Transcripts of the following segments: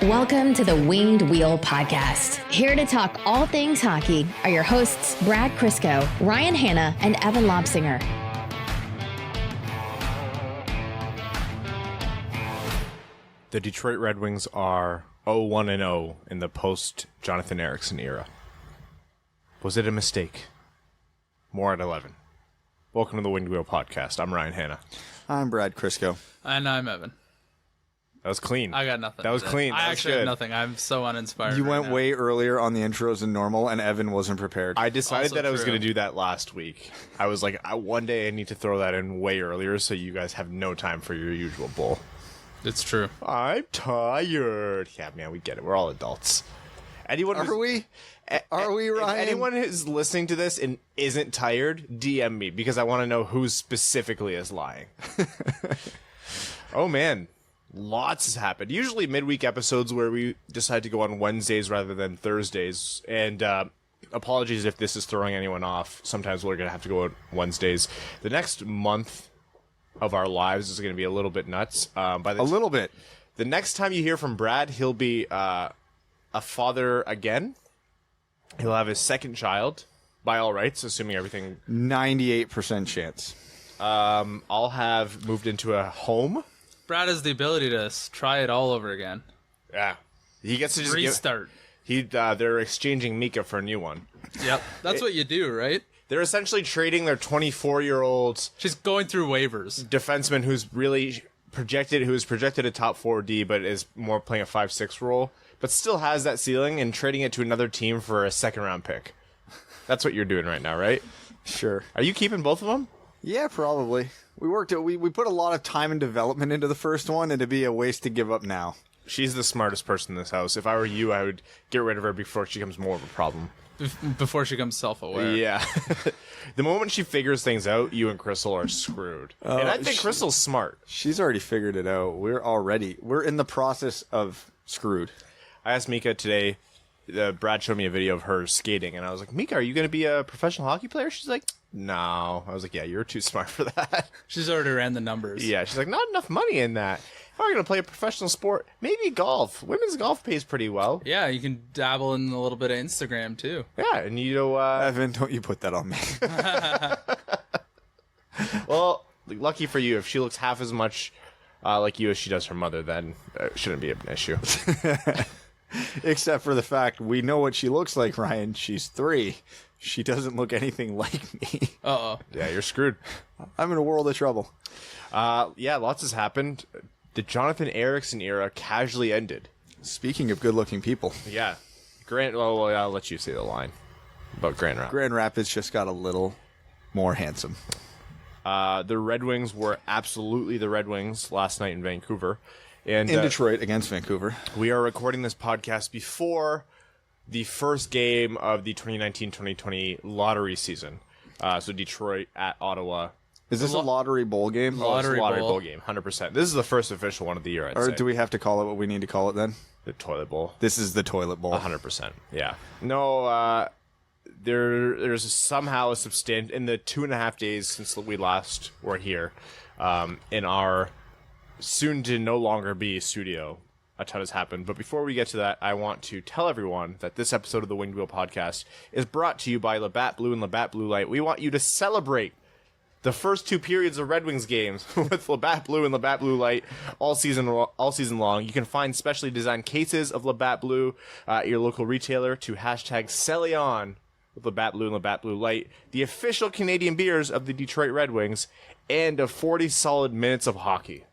Welcome to the Winged Wheel Podcast. Here to talk all things hockey are your hosts, Brad Crisco, Ryan Hanna, and Evan Lobsinger. The Detroit Red Wings are 0-1-0 in the post-Jonathan Ericsson era. Was it a mistake? More at 11. Welcome to the Winged Wheel Podcast. I'm Ryan Hanna. I'm Brad Crisco. And I'm Evan. That was clean. I got nothing. That was clean. I That was actually good. have nothing. I'm so uninspired. You right went now. way earlier on the intros than normal, and Evan wasn't prepared. I decided Also that I was true. going to do that last week. I was like, one day I need to throw that in way earlier so you guys have no time for your usual bull. It's true. I'm tired. Yeah, man, we get it. We're all adults. Anyone Are we? Are we, If Ryan? anyone who's listening to this and isn't tired, DM me because I want to know who specifically is lying. Oh, man. Lots has happened. Usually midweek episodes where we decide to go on Wednesdays rather than Thursdays. And apologies if this is throwing anyone off. Sometimes we're going to have to go on Wednesdays. The next month of our lives is going to be a little bit nuts. A little bit. The next time you hear from Brad, he'll be a father again. He'll have his second child, by all rights, assuming everything. 98% chance. I'll have moved into a home. Brad has the ability to try it all over again. Yeah, he gets to just Restart. They're exchanging Mika for a new one. Yep. That's what you do, right? They're essentially trading their 24-year-old She's going through waivers. defenseman who's projected a top 4D, but is more playing a 5-6 role, but still has that ceiling, and trading it to another team for a second-round pick. That's what you're doing right now, right? Sure. Are you keeping both of them? Yeah, probably. We put a lot of time and development into the first one, and it'd be a waste to give up now. She's the smartest person in this house. If I were you, I would get rid of her before she becomes more of a problem. Before she becomes self-aware. Yeah. The moment she figures things out, you and Crystal are screwed. And I think Crystal's smart. She's already figured it out. We're in the process of screwed. I asked Mika today, Brad showed me a video of her skating, and I was like, Mika, are you going to be a professional hockey player? She's like, no. I was like, yeah, you're too smart for that. She's already ran the numbers. Yeah, she's like, not enough money in that. If I'm going to play a professional sport, maybe golf. Women's golf pays pretty well. Yeah, you can dabble in a little bit of Instagram, too. Yeah, and you know... Evan, don't you put that on me. Well, lucky for you, if she looks half as much like you as she does her mother, then it shouldn't be an issue. Except for the fact we know what she looks like, Ryan. She's 3. She doesn't look anything like me. Uh-oh. Yeah, you're screwed. I'm in a world of trouble. Yeah, lots has happened. The Jonathan Ericsson era casually ended. Speaking of good-looking people, Yeah. I'll let you say the line about Grand Rapids. Grand Rapids just got a little more handsome. The Red Wings were absolutely the Red Wings last night in Vancouver. And In Detroit against Vancouver. we are recording this podcast before the first game of the 2019-2020 lottery season. So Detroit at Ottawa. Is this a lottery bowl game? It's a Lottery lottery bowl. bowl game, 100%. This is the first official one of the year, I'd Or say. do we have to call it what we need to call it then? The toilet bowl. This is the toilet bowl. 100%. Yeah. No, there's somehow a substantial, in the 2.5 days since we last were here, in our soon to no longer be studio, a ton has happened. But before we get to that, I want to tell everyone that this episode of the Winged Wheel Podcast is brought to you by Labatt Blue and Labatt Blue Light. We want you to celebrate the first 2 periods of Red Wings games with Labatt Blue and Labatt Blue Light all season long. You can find specially designed cases of Labatt Blue at your local retailer to #SellYon with Labatt Blue and Labatt Blue Light, the official Canadian beers of the Detroit Red Wings, and of 40 solid minutes of hockey.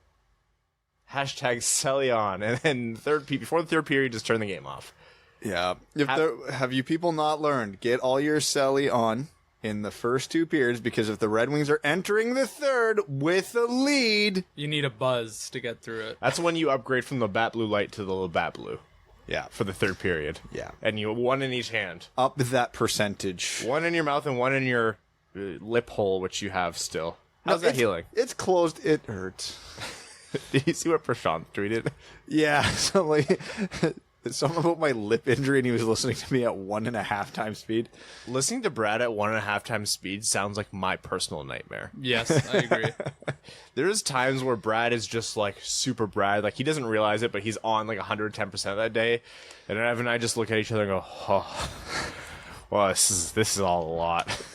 #SellYon. And then before the third period, just turn the game off. Yeah. Have you people not learned? Get all your Selly on in the first 2 periods, because if the Red Wings are entering the third with a lead... You need a buzz to get through it. That's when you upgrade from the Labatt Blue Light to the Labatt Blue. Yeah. For the third period. Yeah. And you one in each hand. Up that percentage. One in your mouth and one in your lip hole, which you have still. How's that healing? It's closed. It hurts. Did you see what Prashant tweeted? Yeah. So like, something about my lip injury, and he was listening to me at 1.5 times speed. Listening to Brad at 1.5 times speed sounds like my personal nightmare. Yes, I agree. There's times where Brad is just like super Brad, like he doesn't realize it, but he's on like 110% that day, and Evan and I just look at each other and go, "Oh, well, this is all a lot."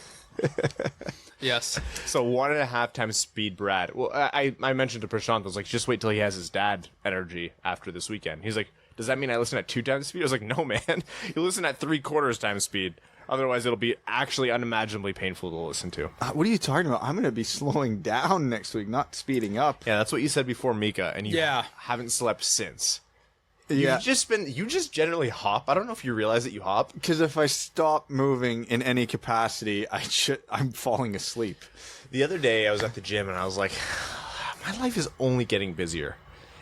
Yes. So 1.5 times speed, Brad. Well, I mentioned to Prashant, I was like, just wait till he has his dad energy after this weekend. He's like, does that mean I listen at 2 times speed? I was like, no, man. You listen at 3/4 times speed. Otherwise, it'll be actually unimaginably painful to listen to. What are you talking about? I'm going to be slowing down next week, not speeding up. Yeah, that's what you said before, Mika, and you haven't slept since. Yeah. You just generally hop. I don't know if you realize that you hop. Because if I stop moving in any capacity, I'm falling asleep. The other day, I was at the gym, and I was like, my life is only getting busier.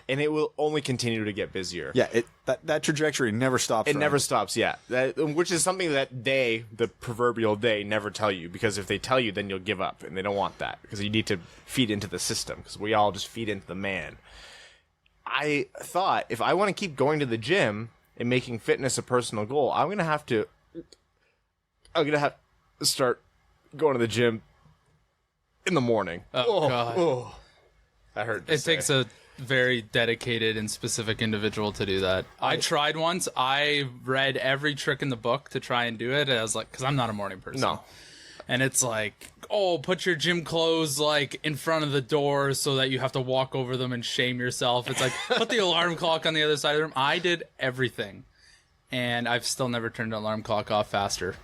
And it will only continue to get busier. Yeah, that trajectory never stops. It never stops, yeah. Which is something that the proverbial they, never tell you. Because if they tell you, then you'll give up. And they don't want that. Because you need to feed into the system. Because we all just feed into the man. I thought, if I want to keep going to the gym and making fitness a personal goal, I'm going to have to start going to the gym in the morning. Oh, God. Oh. That hurt. It takes a very dedicated and specific individual to do that. I tried once. I read every trick in the book to try and do it. And I was like, because I'm not a morning person. No. And it's like, oh, put your gym clothes like in front of the door so that you have to walk over them and shame yourself. It's like, put the alarm clock on the other side of the room. I did everything. And I've still never turned the alarm clock off faster.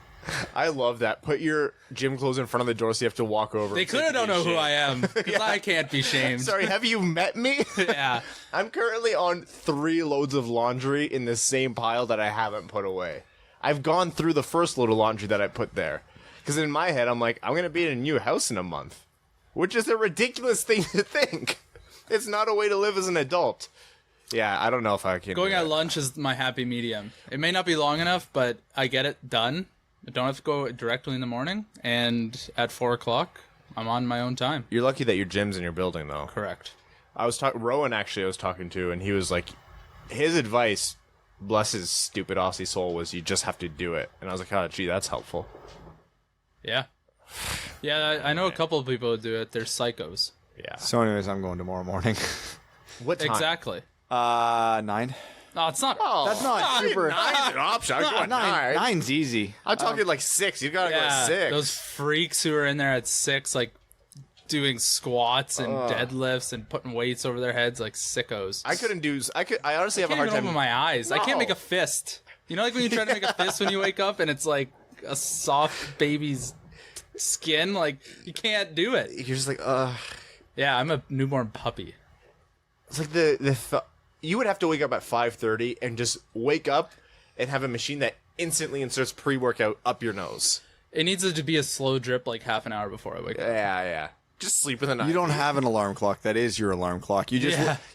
I love that. Put your gym clothes in front of the door so you have to walk over. They clearly don't know who I am, because I can't be shamed. Sorry, have you met me? Yeah. I'm currently on 3 loads of laundry in the same pile that I haven't put away. I've gone through the first load of laundry that I put there. Because in my head, I'm like, I'm going to be in a new house in a month. Which is a ridiculous thing to think. It's not a way to live as an adult. Yeah, I don't know if I can. Going at lunch is my happy medium. It may not be long enough, but I get it done. I don't have to go directly in the morning. And at 4 o'clock, I'm on my own time. You're lucky that your gym's in your building, though. Correct. Rowan, actually, I was talking to, and he was like, his advice, bless his stupid Aussie soul, was you just have to do it. And I was like, oh, gee, that's helpful. Yeah. Yeah, I know a couple of people who do it. They're psychos. Yeah. So anyways, I'm going tomorrow morning. What time? Exactly. 9. No, it's not. Oh, That's not super. 9's an option. I'm going 9. 9's easy. I'm talking like 6. You gotta go at 6. Those freaks who are in there at 6, like, doing squats and deadlifts and putting weights over their heads like sickos. I honestly have a hard I can't time. open my eyes. I can't make a fist. You know, like when you try to make a fist when you wake up and it's like a soft baby's skin? Like, you can't do it. You're just like, ugh. Yeah, I'm a newborn puppy. It's like you would have to wake up at 5:30 and just wake up and have a machine that instantly inserts pre-workout up your nose. It needs it to be a slow drip like half an hour before I wake up. Yeah. Just sleep in the night. You don't have an alarm clock. That is your alarm clock. You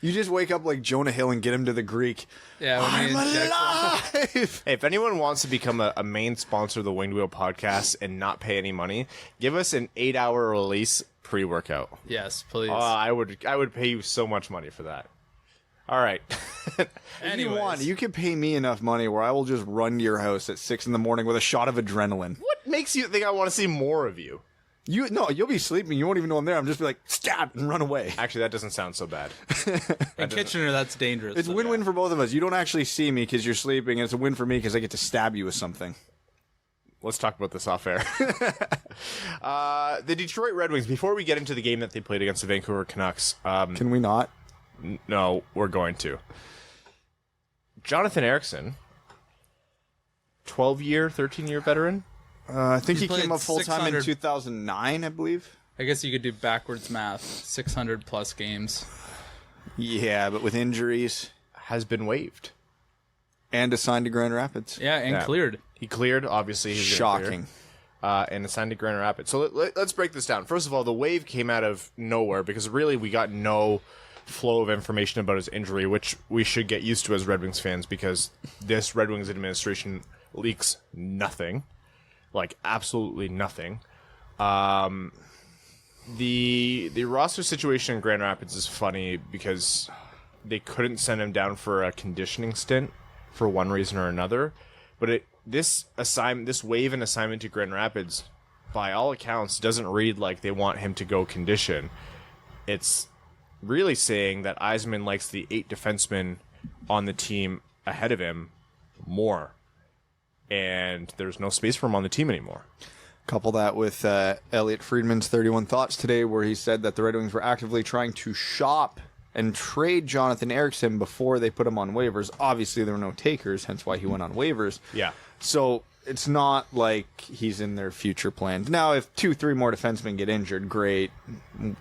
just wake up like Jonah Hill and get him to the Greek. Yeah, when I'm he injects alive. Hey, if anyone wants to become a main sponsor of the Winged Wheel podcast and not pay any money, give us an 8-hour release pre-workout. Yes, please. I would pay you so much money for that. All right. If you want, you can pay me enough money where I will just run to your house at 6 a.m. with a shot of adrenaline. What makes you think I want to see more of you? You'll be sleeping. You won't even know I'm there. I'm just be like, stab, and run away. Actually, that doesn't sound so bad. In Kitchener, that's dangerous. It's win-win for both of us. You don't actually see me because you're sleeping, and it's a win for me because I get to stab you with something. Let's talk about this off air. The Detroit Red Wings, before we get into the game that they played against the Vancouver Canucks. Can we not? No, we're going to. Jonathan Ericsson, 12-year, 13-year veteran. I think he played came up full-time in 600 2009, I believe. I guess you could do backwards math. 600 plus games. Yeah, but with injuries. Has been waived. And assigned to Grand Rapids. Yeah, and cleared. He cleared, obviously. He's Shocking. And assigned to Grand Rapids. So let's break this down. First of all, the waive came out of nowhere because really we got no flow of information about his injury, which we should get used to as Red Wings fans because this Red Wings administration leaks nothing. Like, absolutely nothing. The roster situation in Grand Rapids is funny because they couldn't send him down for a conditioning stint for one reason or another. But this waive and assignment to Grand Rapids, by all accounts, doesn't read like they want him to go condition. It's really saying that Yzerman likes the 8 defensemen on the team ahead of him more. And there's no space for him on the team anymore. Couple that with Elliot Friedman's 31 Thoughts today, where he said that the Red Wings were actively trying to shop and trade Jonathan Ericsson before they put him on waivers. Obviously, there were no takers, hence why he went on waivers. Yeah. So it's not like he's in their future plans. Now, if 2-3 more defensemen get injured, great.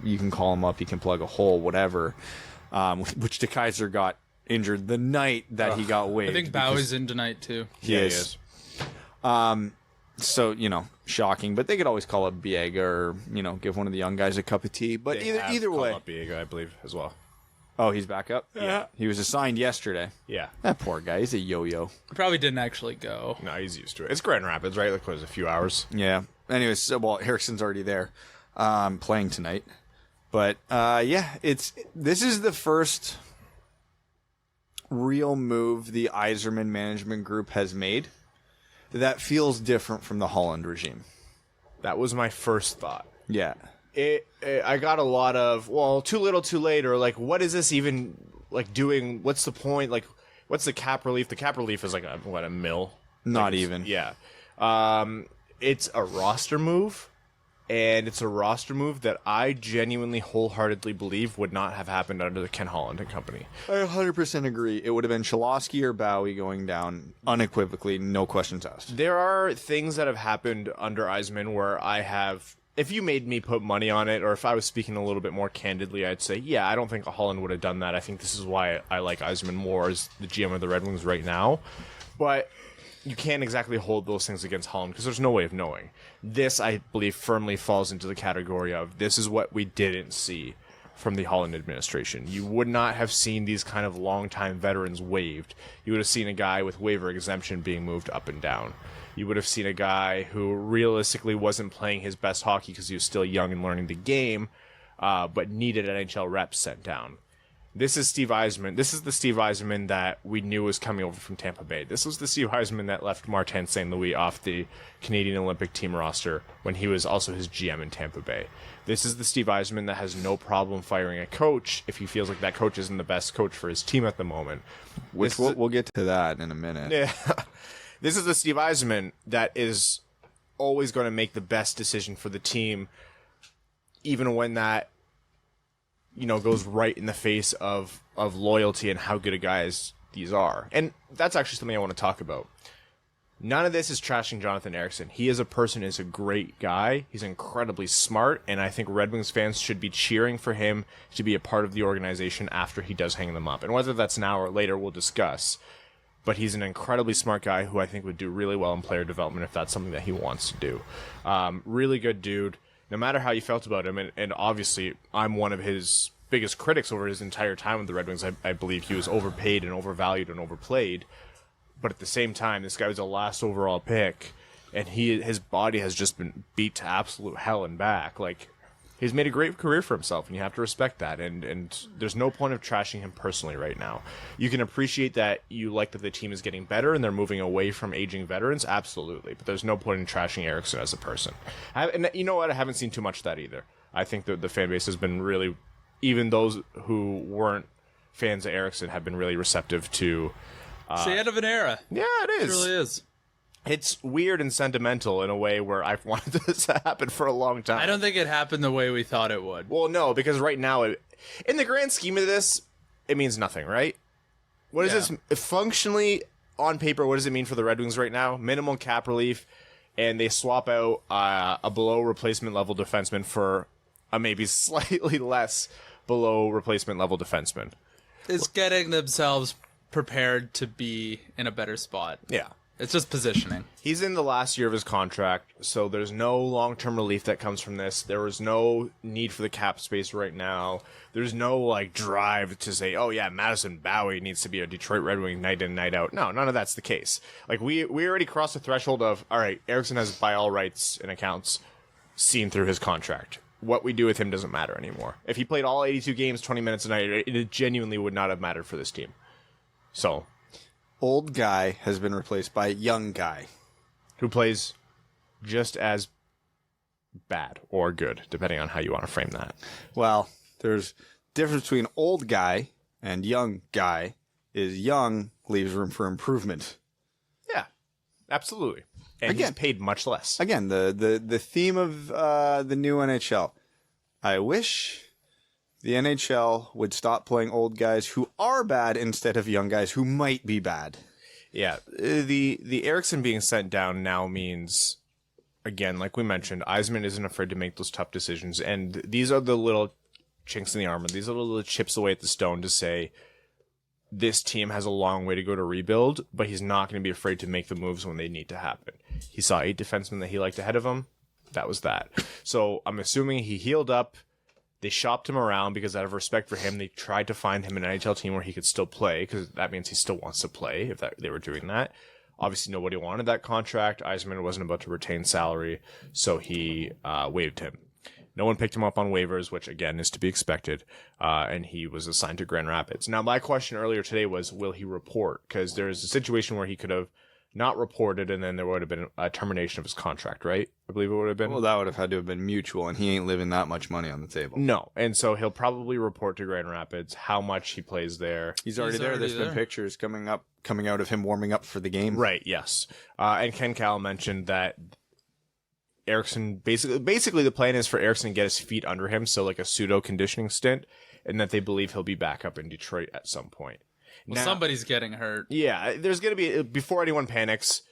You can call him up. He can plug a hole, whatever. Which DeKaiser got injured the night that he got waived. I think Bowie's in tonight, too. He is. So, shocking. But they could always call up Biega or, give one of the young guys a cup of tea. But either way. Up Biega, I believe, as well. Oh, he's back up? Yeah. He was assigned yesterday. Yeah. That poor guy. He's a yo-yo. Probably didn't actually go. No, he's used to it. It's Grand Rapids, right? Like, what is it, a few hours? Yeah. Anyways, Erickson's already there playing tonight. But, this is the first real move the Yzerman management group has made that feels different from the Holland regime. That was my first thought. Yeah. I got a lot of, well, too little, too late, or like, what is this even like doing? What's the point? Like, what's the cap relief? The cap relief is like a mil? Not even. Yeah. It's a roster move, and it's a roster move that I genuinely, wholeheartedly believe would not have happened under the Ken Holland and company. I 100% agree. It would have been Cholowski or Bowie going down unequivocally, no questions asked. There are things that have happened under Yzerman where I have, if you made me put money on it, or if I was speaking a little bit more candidly, I'd say, yeah, I don't think Holland would have done that. I think this is why I like Yzerman more as the GM of the Red Wings right now. But you can't exactly hold those things against Holland because there's no way of knowing. This, I believe, firmly falls into the category of this is what we didn't see from the Holland administration. You would not have seen these kind of longtime veterans waived. You would have seen a guy with waiver exemption being moved up and down. You would have seen a guy who realistically wasn't playing his best hockey because he was still young and learning the game, but needed NHL reps sent down. This is Steve Yzerman. This is the Steve Yzerman that we knew was coming over from Tampa Bay. This was the Steve Yzerman that left Martin St. Louis off the Canadian Olympic team roster when he was also his GM in Tampa Bay. This is the Steve Yzerman that has no problem firing a coach if he feels like that coach isn't the best coach for his team at the moment. Which we'll get to that in a minute. Yeah. This is the Steve Yzerman that is always going to make the best decision for the team, even when that, goes right in the face of loyalty and how good a guys these are. And that's actually something I want to talk about. None of this is trashing Jonathan Ericsson. He as a person is a great guy. He's incredibly smart, and I think Red Wings fans should be cheering for him to be a part of the organization after he does hang them up. And whether that's now or later, we'll discuss. But he's an incredibly smart guy who I think would do really well in player development if that's something that he wants to do. Really good dude. No matter how you felt about him, and obviously I'm one of his biggest critics over his entire time with the Red Wings. I believe he was overpaid and overvalued and overplayed. But at the same time, this guy was a last overall pick, and his body has just been beat to absolute hell and back. Like, he's made a great career for himself, and you have to respect that. And there's no point of trashing him personally right now. You can appreciate that you like that the team is getting better and they're moving away from aging veterans, absolutely. But there's no point in trashing Ericsson as a person. And you know what? I haven't seen too much of that either. I think that the fan base has been really, even those who weren't fans of Ericsson have been really receptive to. It's the end of an era. Yeah, it is. It really is. It's weird and sentimental in a way where I've wanted this to happen for a long time. I don't think it happened the way we thought it would. Well, no, because right now, in the grand scheme of this, it means nothing, right? What is this? Functionally, on paper, what does it mean for the Red Wings right now? Minimal cap relief, and they swap out a below replacement level defenseman for a maybe slightly less below replacement level defenseman. It's getting themselves prepared to be in a better spot. Yeah. It's just positioning. He's in the last year of his contract, so there's no long-term relief that comes from this. There was no need for the cap space right now. There's no, drive to say, oh, yeah, Madison Bowie needs to be a Detroit Red Wing night in, night out. No, none of that's the case. We already crossed the threshold of, all right, Ericsson has, by all rights and accounts, seen through his contract. What we do with him doesn't matter anymore. If he played all 82 games, 20 minutes a night, it genuinely would not have mattered for this team. So, old guy has been replaced by young guy. Who plays just as bad or good, depending on how you want to frame that. Well, there's difference between old guy and young guy is young leaves room for improvement. Yeah, absolutely. And Again, he's paid much less. Again, the theme of the new NHL. I wish the NHL would stop playing old guys who are bad instead of young guys who might be bad. Yeah, the Ericsson being sent down now means, again, like we mentioned, Yzerman isn't afraid to make those tough decisions, and these are the little chinks in the armor. These are the little chips away at the stone to say this team has a long way to go to rebuild, but he's not going to be afraid to make the moves when they need to happen. He saw 8 defensemen that he liked ahead of him. That was that. So I'm assuming he healed up. They shopped him around because out of respect for him, they tried to find him an NHL team where he could still play, because that means he still wants to play if they were doing that. Obviously, nobody wanted that contract. Yzerman wasn't about to retain salary, so he waived him. No one picked him up on waivers, which, again, is to be expected, and he was assigned to Grand Rapids. Now, my question earlier today was, will he report? Because there's a situation where he could have not reported, and then there would have been a termination of his contract, right? I believe it would have been. Well, that would have had to have been mutual, and he ain't leaving that much money on the table. No, and so he'll probably report to Grand Rapids how much he plays there. He's already there. There's been pictures coming out of him warming up for the game. Right, yes. And Ken Cowell mentioned that Ericsson, basically the plan is for Ericsson to get his feet under him, so like a pseudo conditioning stint, and that they believe he'll be back up in Detroit at some point. Well, somebody's getting hurt. Yeah, there's going to be, before anyone panics,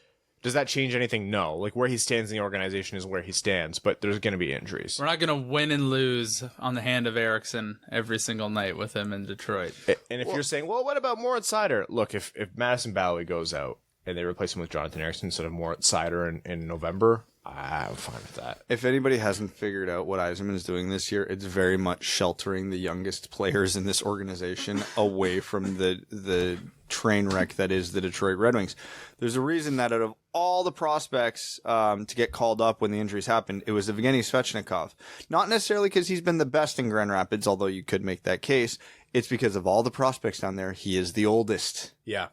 does that change anything? No. Like, where he stands in the organization is where he stands, but there's going to be injuries. We're not going to win and lose on the hand of Ericsson every single night with him in Detroit. And if you're saying, well, what about Moritz Seider? Look, if Madison Balley goes out and they replace him with Jonathan Ericsson instead of Moritz Seider in November, I'm fine with that. If anybody hasn't figured out what Yzerman is doing this year, it's very much sheltering the youngest players in this organization away from the train wreck that is the Detroit Red Wings. There's a reason that out of all the prospects to get called up when the injuries happened, it was Evgeny Svechnikov. Not necessarily because he's been the best in Grand Rapids, although you could make that case. It's because of all the prospects down there, he is the oldest. Yeah.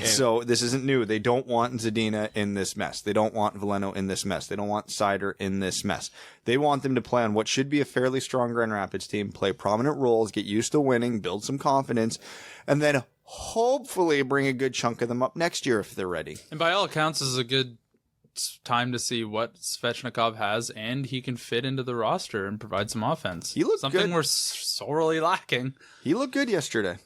So this isn't new. They don't want Zadina in this mess. They don't want Veleno in this mess. They don't want Seider in this mess. They want them to play on what should be a fairly strong Grand Rapids team, play prominent roles, get used to winning, build some confidence, and then hopefully bring a good chunk of them up next year if they're ready. And by all accounts, this is a good time to see what Svechnikov has, and he can fit into the roster and provide some offense. He looked something good. We're sorely lacking. He looked good yesterday.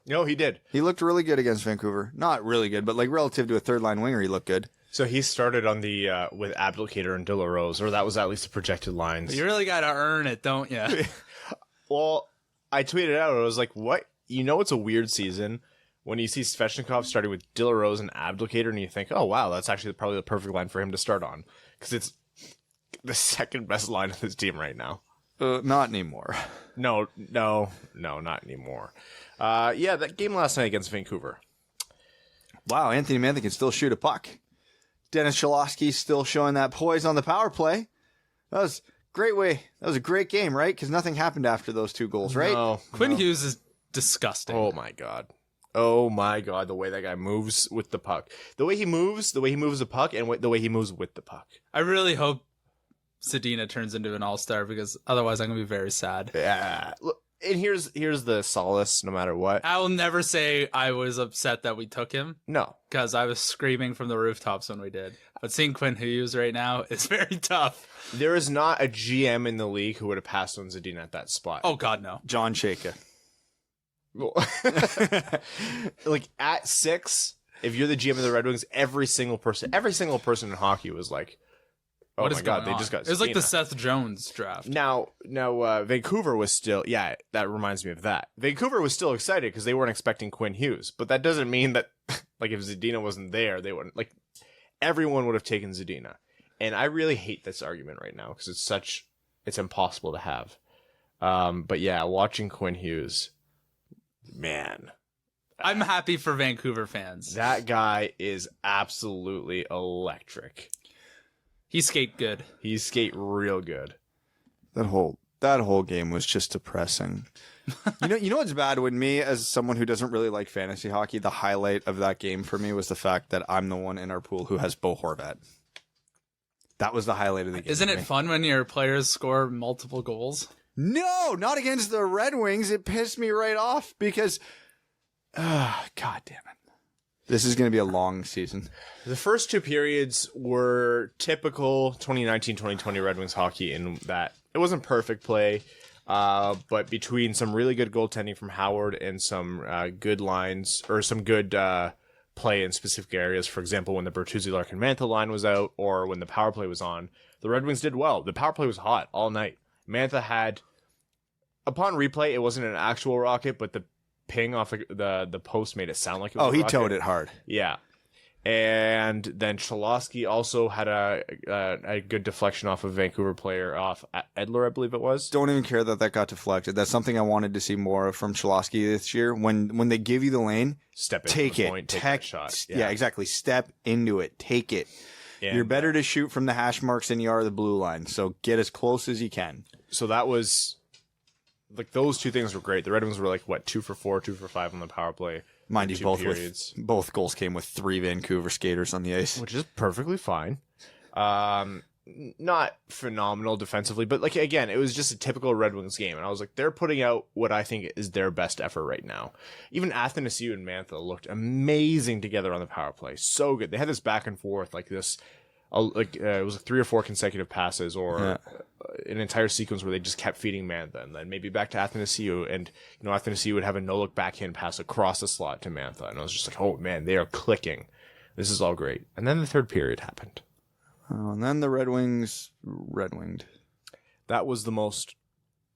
No, he did. He looked really good against Vancouver. Not really good, but like relative to a third-line winger, he looked good. So he started on the with Abdelkader and De La Rose, or that was at least the projected lines. You really got to earn it, don't you? Well, I tweeted out, I was like, what? You know it's a weird season when you see Svechnikov starting with De La Rose and Abdelkader, and you think, oh, wow, that's actually probably the perfect line for him to start on. Because it's the second best line of this team right now. Not anymore. No, not anymore. Yeah, that game last night against Vancouver. Wow, Anthony Mantha can still shoot a puck. Dennis Cholowski's still showing that poise on the power play. That was great way. That was a great game, right? Because nothing happened after those 2 goals, right? No, Quinn Hughes is disgusting. Oh my god, the way that guy moves with the puck, the way he moves the puck, and the way he moves with the puck. I really hope Zadina turns into an all-star, because otherwise I'm going to be very sad. Yeah. Look, and here's the solace, no matter what. I will never say I was upset that we took him. No. Because I was screaming from the rooftops when we did. But seeing Quinn Hughes right now is very tough. There is not a GM in the league who would have passed on Zadina at that spot. Oh, God, no. John Shaka. Like, at 6, if you're the GM of the Red Wings, every single person in hockey was like, oh what my is god, going they on? just got It was like the Zadina. Seth Jones draft. Now, Vancouver was still, yeah, that reminds me of that. Vancouver was still excited because they weren't expecting Quinn Hughes, but that doesn't mean that, like, if Zadina wasn't there, they wouldn't, like, everyone would have taken Zadina. And I really hate this argument right now because it's impossible to have. But yeah, watching Quinn Hughes, man. I'm happy for Vancouver fans. That guy is absolutely electric. He skate good. He skate real good. That whole That whole game was just depressing. You know what's bad with me as someone who doesn't really like fantasy hockey? The highlight of that game for me was the fact that I'm the one in our pool who has Bo Horvat. That was the highlight of the game. Isn't it fun when your players score multiple goals? No, not against the Red Wings. It pissed me right off because, God damn it. This is going to be a long season. The first two periods were typical 2019-2020 Red Wings hockey in that it wasn't perfect play, but between some really good goaltending from Howard and some good lines, or some good play in specific areas, for example, when the Bertuzzi-Larkin-Mantha line was out or when the power play was on, the Red Wings did well. The power play was hot all night. Mantha had, upon replay, it wasn't an actual rocket, but the ping off the post made it sound like it was a rocket. Towed it hard. Yeah. And then Cholowski also had a good deflection off a Vancouver player, off Edler, I believe it was. Don't even care that got deflected. That's something I wanted to see more of from Cholowski this year. When they give you the lane, step into take the it. point, take that shot. Yeah, exactly. Step into it. Take it. And you're better to shoot from the hash marks than you are the blue line. So get as close as you can. So that was, like, those two things were great. The Red Wings were like, what, 2 for 4, 2 for 5 on the power play. Mind you, both goals came with 3 Vancouver skaters on the ice. Which is perfectly fine. Not phenomenal defensively, but, like, again, it was just a typical Red Wings game. And I was like, they're putting out what I think is their best effort right now. Even Athanasiou and Mantha looked amazing together on the power play. So good. They had this back and forth, like this, it was 3 or 4 consecutive passes, or an entire sequence where they just kept feeding Mantha, and then maybe back to Athanasiou, and Athanasiou would have a no-look backhand pass across the slot to Mantha, and I was just like, oh man, they are clicking. This is all great. And then the third period happened. Oh, and then the Red Wings red-winged. That was the most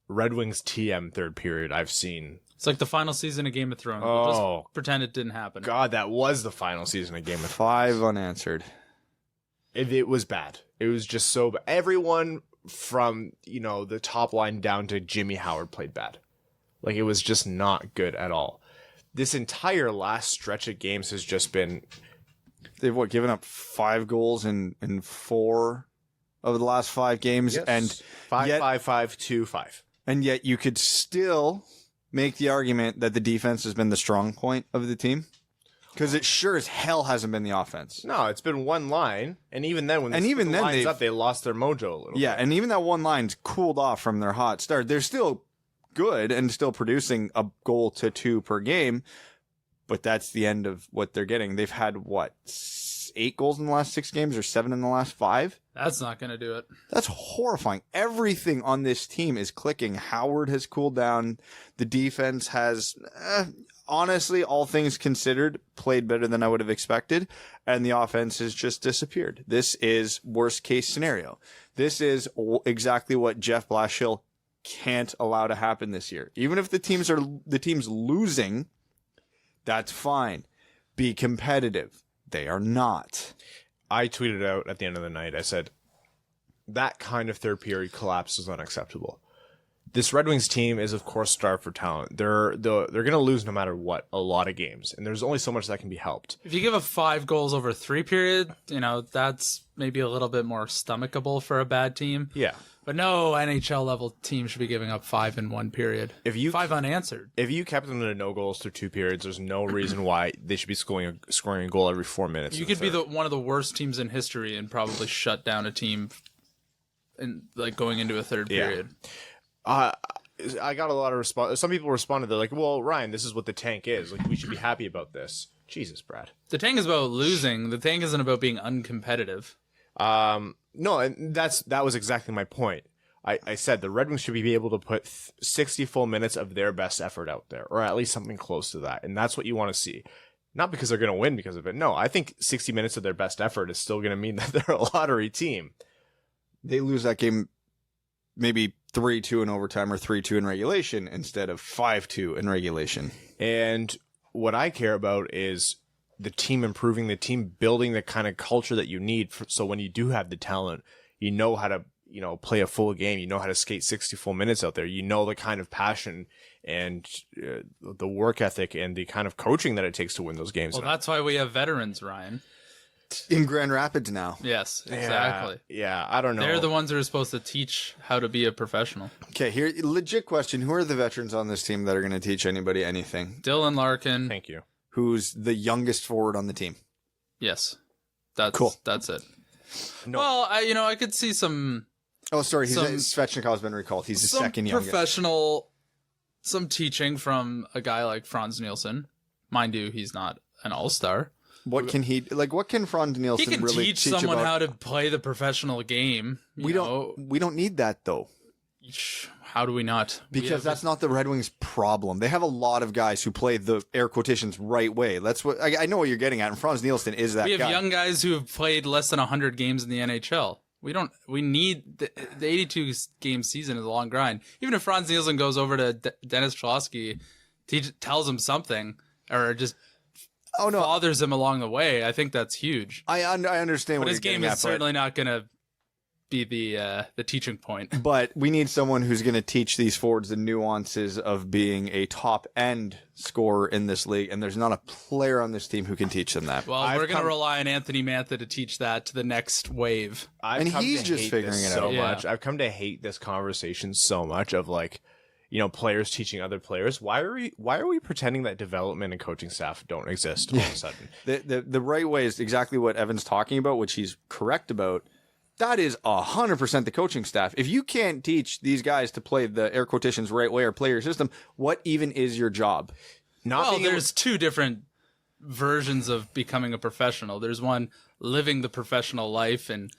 Red Wings TM third period I've seen. It's like the final season of Game of Thrones. Oh, we'll just pretend it didn't happen. God, that was the final season of Game of Thrones. 5 unanswered. It was bad. It was just so bad. Everyone from, the top line down to Jimmy Howard played bad. Like, it was just not good at all. This entire last stretch of games has just been... They've, given up 5 goals in 4 of the last 5 games? Yes. And 5-5-5-2-5. And yet you could still make the argument that the defense has been the strong point of the team? Because it sure as hell hasn't been the offense. No, it's been one line, and even then, when the line's up, they lost their mojo a little bit. Yeah, and even that one line's cooled off from their hot start. They're still good and still producing a goal to 2 per game, but that's the end of what they're getting. They've had, 8 goals in the last 6 games, or 7 in the last 5? That's not going to do it. That's horrifying. Everything on this team is clicking. Howard has cooled down. The defense has... honestly, all things considered, played better than I would have expected, and the offense has just disappeared. This is worst case scenario. This is exactly what Jeff Blashill can't allow to happen this year. Even if the team's losing, that's fine. Be competitive. They are not. I tweeted out at the end of the night, I said, that kind of third period collapse is unacceptable. This Red Wings team is, of course, starved for talent. They're going to lose no matter what, a lot of games, and there's only so much that can be helped. If you give up 5 goals over 3 period, that's maybe a little bit more stomachable for a bad team. Yeah. But no NHL level team should be giving up 5 in 1 period. 5 unanswered. If you kept them to no goals through 2 periods, there's no reason why they should be scoring a goal every 4 minutes. You could be one of the worst teams in history and probably shut down a team going into a third period. I got a lot of response. Some people responded. They're like, "Well, Ryan, this is what the tank is. Like, we should be happy about this." Jesus, Brad. The tank is about losing. The tank isn't about being uncompetitive. No, and that was exactly my point. I said the Red Wings should be able to put 60 full minutes of their best effort out there, or at least something close to that, and that's what you want to see. Not because they're going to win because of it. No, I think 60 minutes of their best effort is still going to mean that they're a lottery team. They lose that game maybe 3-2 in overtime or 3-2 in regulation instead of 5-2 in regulation. And what I care about is the team improving, the team building the kind of culture that you need. So when you do have the talent, you know how to, play a full game. You know how to skate 60 full minutes out there. You know the kind of passion and the work ethic and the kind of coaching that it takes to win those games. Well, that's why we have veterans, Ryan. in Grand Rapids now. Yes, exactly. Yeah, I don't know. They're the ones who are supposed to teach how to be a professional. Okay, here, legit question. Who are the veterans on this team that are going to teach anybody anything? Dylan Larkin. Thank you. Who's the youngest forward on the team? Yes. That's cool. That's it. No. Well, I could see some... Oh, sorry. Svechnikov's been recalled. He's the second youngest. Some teaching from a guy like Franz Nielsen. Mind you, he's not an all-star. What can Franz Nielsen He can really teach teach someone about? how to play the professional game. We don't need that though. How do we not? Because that's not the Red Wings' problem. They have a lot of guys who play the air quotations right way. That's what I know what you're getting at. And Franz Nielsen is that guy. We have young guys who have played less than 100 games in the NHL. We need the 82 game season is a long grind. Even if Franz Nielsen goes over to Dennis Cholowski, tells him something or just bothers him along the way, I think that's huge. I understand but what his you're game is certainly not going to be the teaching point. But we need someone who's going to teach these forwards the nuances of being a top end scorer in this league, and there's not a player on this team who can teach them that. Well, we're going to rely on Anthony Mantha to teach that to the next wave. He's just figuring it out so much. I've come to hate this conversation so much of players teaching other players. Why are we pretending that development and coaching staff don't exist all of a sudden? The right way is exactly what Evan's talking about, which he's correct about. That is 100% the coaching staff. If you can't teach these guys to play the air quotations right way or play your system, what even is your job? There's two different versions of becoming a professional. There's one living the professional life and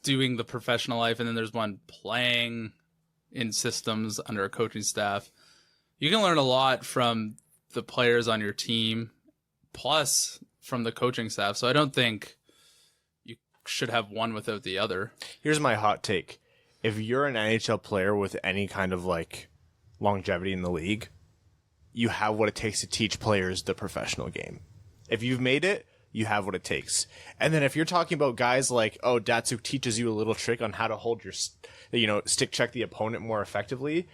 doing the professional life, and then there's one playing in systems under a coaching staff. You can learn a lot from the players on your team, plus from the coaching staff. So I don't think should have one without the other. Here's my hot take. If you're an NHL player with any kind of longevity in the league, you have what it takes to teach players the professional game. If you've made it, you have what it takes. And then if you're talking about guys like, Datsuk teaches you a little trick on how to hold your, stick check the opponent more effectively,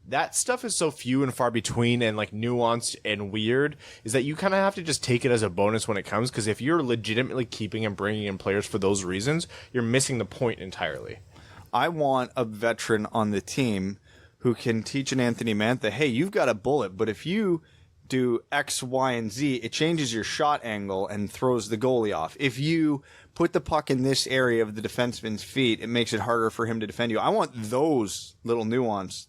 that stuff is so few and far between and nuanced and weird is that you kind of have to just take it as a bonus when it comes, because if you're legitimately keeping and bringing in players for those reasons, you're missing the point entirely. I want a veteran on the team who can teach an Anthony Mantha, hey, you've got a bullet, but if you do X, Y, and Z, it changes your shot angle and throws the goalie off. If you put the puck in this area of the defenseman's feet, it makes it harder for him to defend you. I want those little nuanced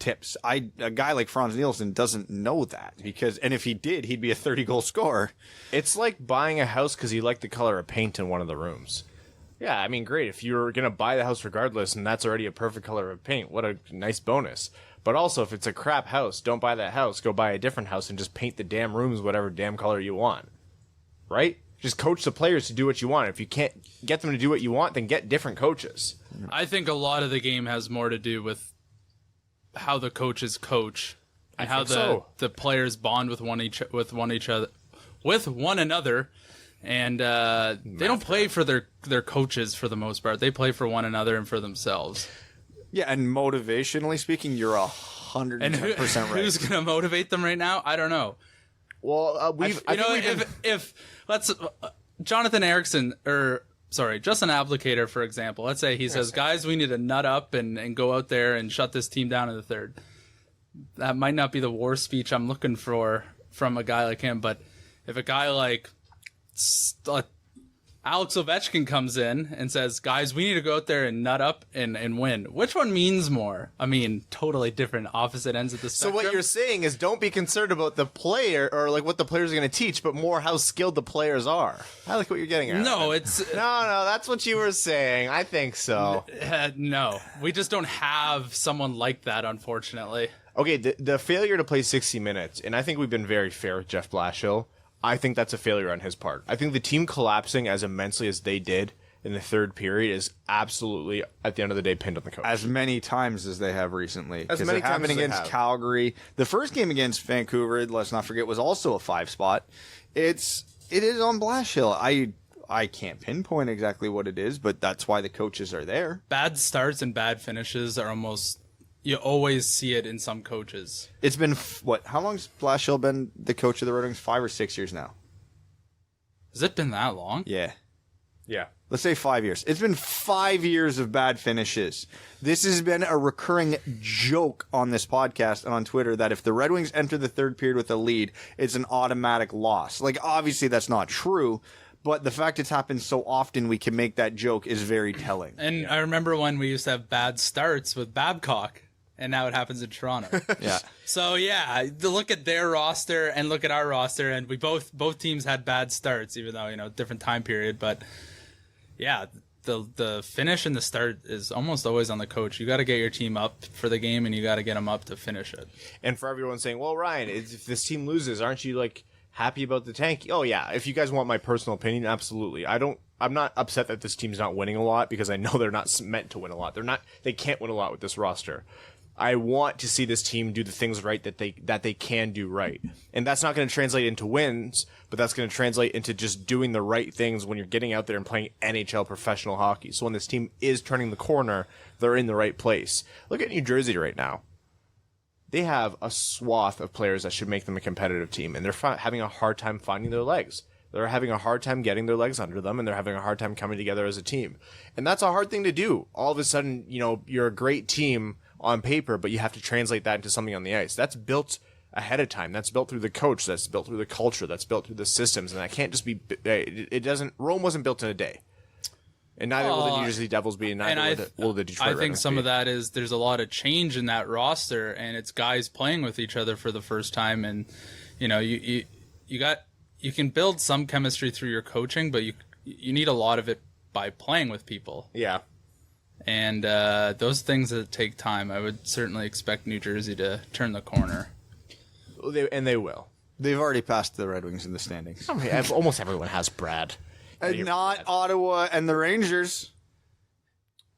tips. A guy like Franz Nielsen doesn't know that, and if he did, he'd be a 30-goal scorer. It's like buying a house because you like the color of paint in one of the rooms. Yeah, I mean, great. If you're going to buy the house regardless and that's already a perfect color of paint, what a nice bonus. But also, if it's a crap house, don't buy that house. Go buy a different house and just paint the damn rooms whatever damn color you want. Right? Just coach the players to do what you want. If you can't get them to do what you want, then get different coaches. I think a lot of the game has more to do with how the coaches coach and how the players bond with one another, and they don't play for their coaches for the most part. They play for one another and for themselves. Yeah, and motivationally speaking, you're 110% right. Who's going to motivate them right now? I don't know. Well, if Jonathan Ericsson Justin Applicator, for example, let's say he says, guys, we need to nut up and go out there and shut this team down in the third. That might not be the war speech I'm looking for from a guy like him, but if a guy like Alex Ovechkin comes in and says, guys, we need to go out there and nut up and win, which one means more? I mean, totally different opposite ends of the spectrum. So what you're saying is don't be concerned about the player or what the players are going to teach, but more how skilled the players are. I like what you're getting at. No, No, that's what you were saying. I think so. No, we just don't have someone like that, unfortunately. Okay, the failure to play 60 minutes, and I think we've been very fair with Jeff Blashill. I think that's a failure on his part. I think the team collapsing as immensely as they did in the third period is absolutely, at the end of the day, pinned on the coach. As many times as they have recently. As many times as against Calgary. The first game against Vancouver, let's not forget, was also a 5 spot. It is on Blashill. I can't pinpoint exactly what it is, but that's why the coaches are there. Bad starts and bad finishes are almost... You always see it in some coaches. It's been, how long's Blashill been the coach of the Red Wings? 5 or 6 years now. Has it been that long? Yeah. Yeah. Let's say 5 years. It's been 5 years of bad finishes. This has been a recurring joke on this podcast and on Twitter that if the Red Wings enter the third period with a lead, it's an automatic loss. Like, obviously that's not true, but the fact it's happened so often we can make that joke is very telling. And I remember when we used to have bad starts with Babcock, and now it happens in Toronto. Yeah. So yeah, look at their roster and look at our roster, and we both teams had bad starts, even though different time period. But yeah, the finish and the start is almost always on the coach. You got to get your team up for the game, and you got to get them up to finish it. And for everyone saying, "Well, Ryan, if this team loses, aren't you like happy about the tank?" Oh yeah, if you guys want my personal opinion, absolutely. I'm not upset that this team's not winning a lot because I know they're not meant to win a lot. They can't win a lot with this roster. I want to see this team do the things right that they can do right. And that's not going to translate into wins, but that's going to translate into just doing the right things when you're getting out there and playing NHL professional hockey. So when this team is turning the corner, they're in the right place. Look at New Jersey right now. They have a swath of players that should make them a competitive team, and they're having a hard time finding their legs. They're having a hard time getting their legs under them, and they're having a hard time coming together as a team. And that's a hard thing to do. All of a sudden, you're a great team on paper, but you have to translate that into something on the ice. That's built ahead of time. That's built through the coach. That's built through the culture. That's built through the systems. And that can't just be, Rome wasn't built in a day. And neither will the New Jersey Devils be, and neither will the Detroit Red Wings. I think some of that is there's a lot of change in that roster, and it's guys playing with each other for the first time. And, you can build some chemistry through your coaching, but you need a lot of it by playing with people. Yeah. And those things that take time. I would certainly expect New Jersey to turn the corner. They will. They've already passed the Red Wings in the standings. Almost everyone has Brad. And not Ottawa and the Rangers.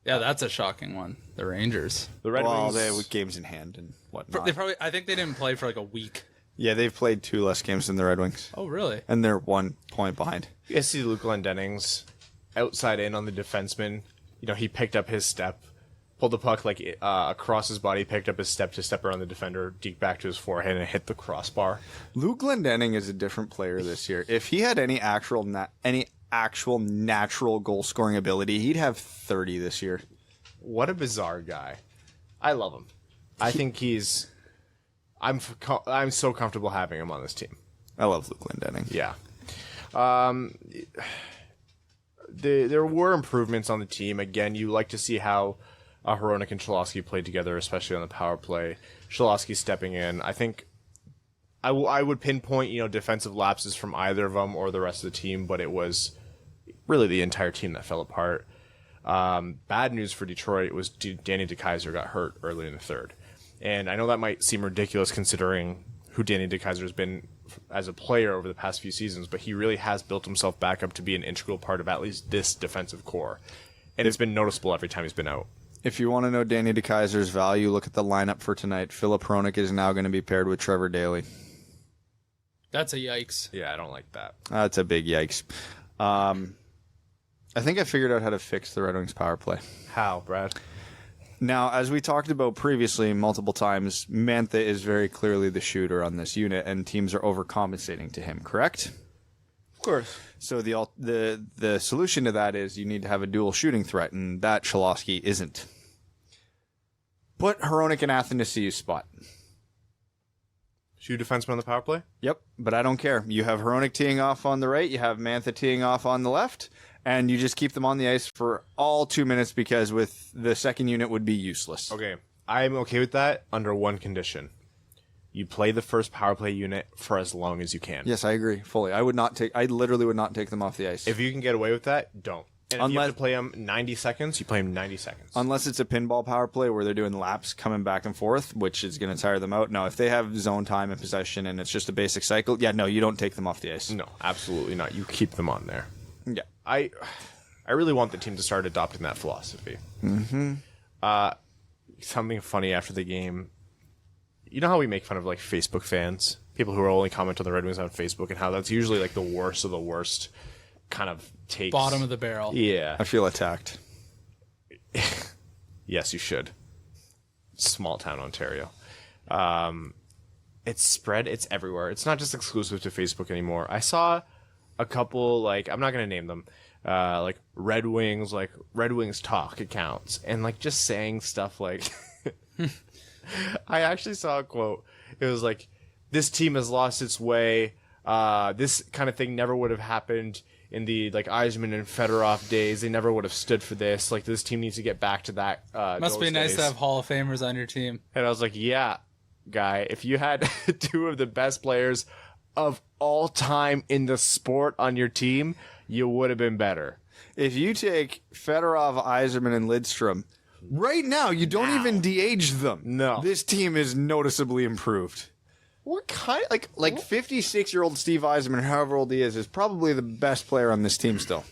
Yeah, that's a shocking one. The Rangers. The Red Wings. They with games in hand and whatnot. I think they didn't play for like a week. Yeah, they've played 2 less games than the Red Wings. Oh, really? And they're 1 point behind. You guys see Luke Glendening's outside in on the defenseman. He picked up his step, pulled the puck across his body, picked up his step to step around the defender, deked back to his forehand, and hit the crossbar. Luke Glendening is a different player this year. If he had any actual natural goal scoring ability, he'd have 30 this year. What a bizarre guy! I love him. I think I'm so comfortable having him on this team. I love Luke Glendening. Yeah. There were improvements on the team. Again, you like to see how Hronek and Cholowski played together, especially on the power play. Cholowski stepping in. I think I would pinpoint defensive lapses from either of them or the rest of the team, but it was really the entire team that fell apart. Bad news for Detroit was Danny DeKeyser got hurt early in the third. And I know that might seem ridiculous considering who Danny DeKeyser has been as a player over the past few seasons, but he really has built himself back up to be an integral part of at least this defensive core. And it's been noticeable every time he's been out. If you want to know Danny DeKeyser's value, look at the lineup for tonight. Philip Hronek is now going to be paired with Trevor Daley. That's a yikes. Yeah, I don't like that. That's a big yikes. I think I figured out how to fix the Red Wings power play. How, Brad? Now, as we talked about previously multiple times, Mantha is very clearly the shooter on this unit, and teams are overcompensating to him, correct? Of course. So the solution to that is you need to have a dual shooting threat, and that Cholowski isn't. Put Hronek in Athanasiou's spot. Shoot defenseman on the power play? Yep, but I don't care. You have Hronek teeing off on the right, you have Mantha teeing off on the left, and you just keep them on the ice for all 2 minutes because with the second unit would be useless. Okay, I'm okay with that under one condition. You play the first power play unit for as long as you can. Yes, I agree fully. I literally would not take them off the ice. If you can get away with that, don't. And if you have to play them 90 seconds, you play them 90 seconds. Unless it's a pinball power play where they're doing laps coming back and forth, which is going to tire them out. No, if they have zone time and possession and it's just a basic cycle, no, you don't take them off the ice. No, absolutely not. You keep them on there. Yeah. I really want the team to start adopting that philosophy. Mm-hmm. Something funny after the game. You know how we make fun of like Facebook fans? People who are only comment on the Red Wings on Facebook and how that's usually like the worst of the worst kind of takes. Bottom of the barrel. Yeah. I feel attacked. Yes, you should. Small town Ontario. It's spread. It's everywhere. It's not just exclusive to Facebook anymore. I saw a couple, like, I'm not going to name them, like Red Wings talk accounts, and like just saying stuff like, I actually saw a quote. It was like, this team has lost its way. This kind of thing never would have happened in the like Yzerman and Fedorov days. They never would have stood for this. Like, this team needs to get back to that. Must be nice to have Hall of Famers on your team. And I was like, yeah, guy, if you had two of the best players of all time in the sport on your team, you would have been better. If you take Fedorov, Yzerman, and Lidstrom, right now, you don't even de-age them. No. This team is noticeably improved. What kind of, Like 56-year-old Steve Yzerman, however old he is probably the best player on this team still.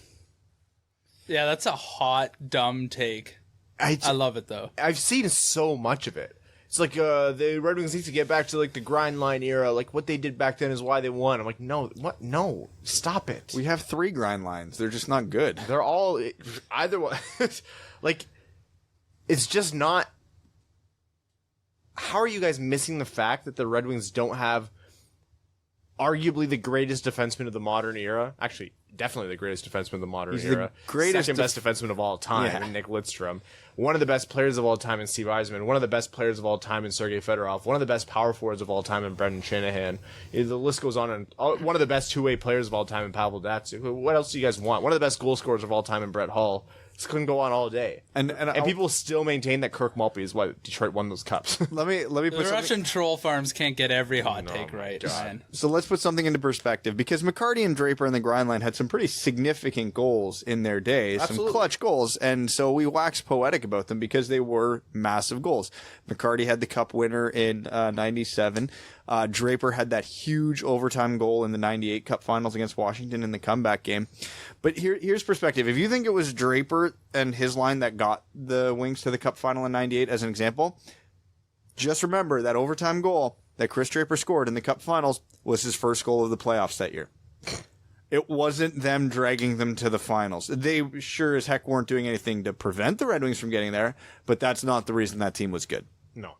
Yeah, that's a hot, dumb take. I love it, though. I've seen so much of it. It's like the Red Wings need to get back to like the grind line era. Like, what they did back then is why they won. I'm like, no, what? No, stop it. We have 3 grind lines. They're just not good. They're all either one. Like, it's just not. How are you guys missing the fact that the Red Wings don't have arguably the greatest defenseman of the modern era? Actually, definitely the greatest defenseman of the modern era. The greatest second best defenseman of all time in Nick Lidstrom. One of the best players of all time in Steve Yzerman. One of the best players of all time in Sergei Fedorov. One of the best power forwards of all time in Brendan Shanahan. The list goes on. And one of the best two-way players of all time in Pavel Datsyuk. What else do you guys want? One of the best goal scorers of all time in Brett Hull. This couldn't go on all day. And people still maintain that Kirk Maltby is why Detroit won those cups. Let me put the Russian troll farms can't get every hot take right, Ryan. So let's put something into perspective, because McCarty and Draper in the grind line had some pretty significant goals in their day, some clutch goals, and so we wax poetic about them because they were massive goals. McCarty had the cup winner in 97. Draper had that huge overtime goal in the 98 Cup Finals against Washington in the comeback game. But here's perspective. If you think it was Draper and his line that got the Wings to the Cup Final in 98 as an example, just remember that overtime goal that Chris Draper scored in the Cup Finals was his first goal of the playoffs that year. It wasn't them dragging them to the finals. They sure as heck weren't doing anything to prevent the Red Wings from getting there, but that's not the reason that team was good. No.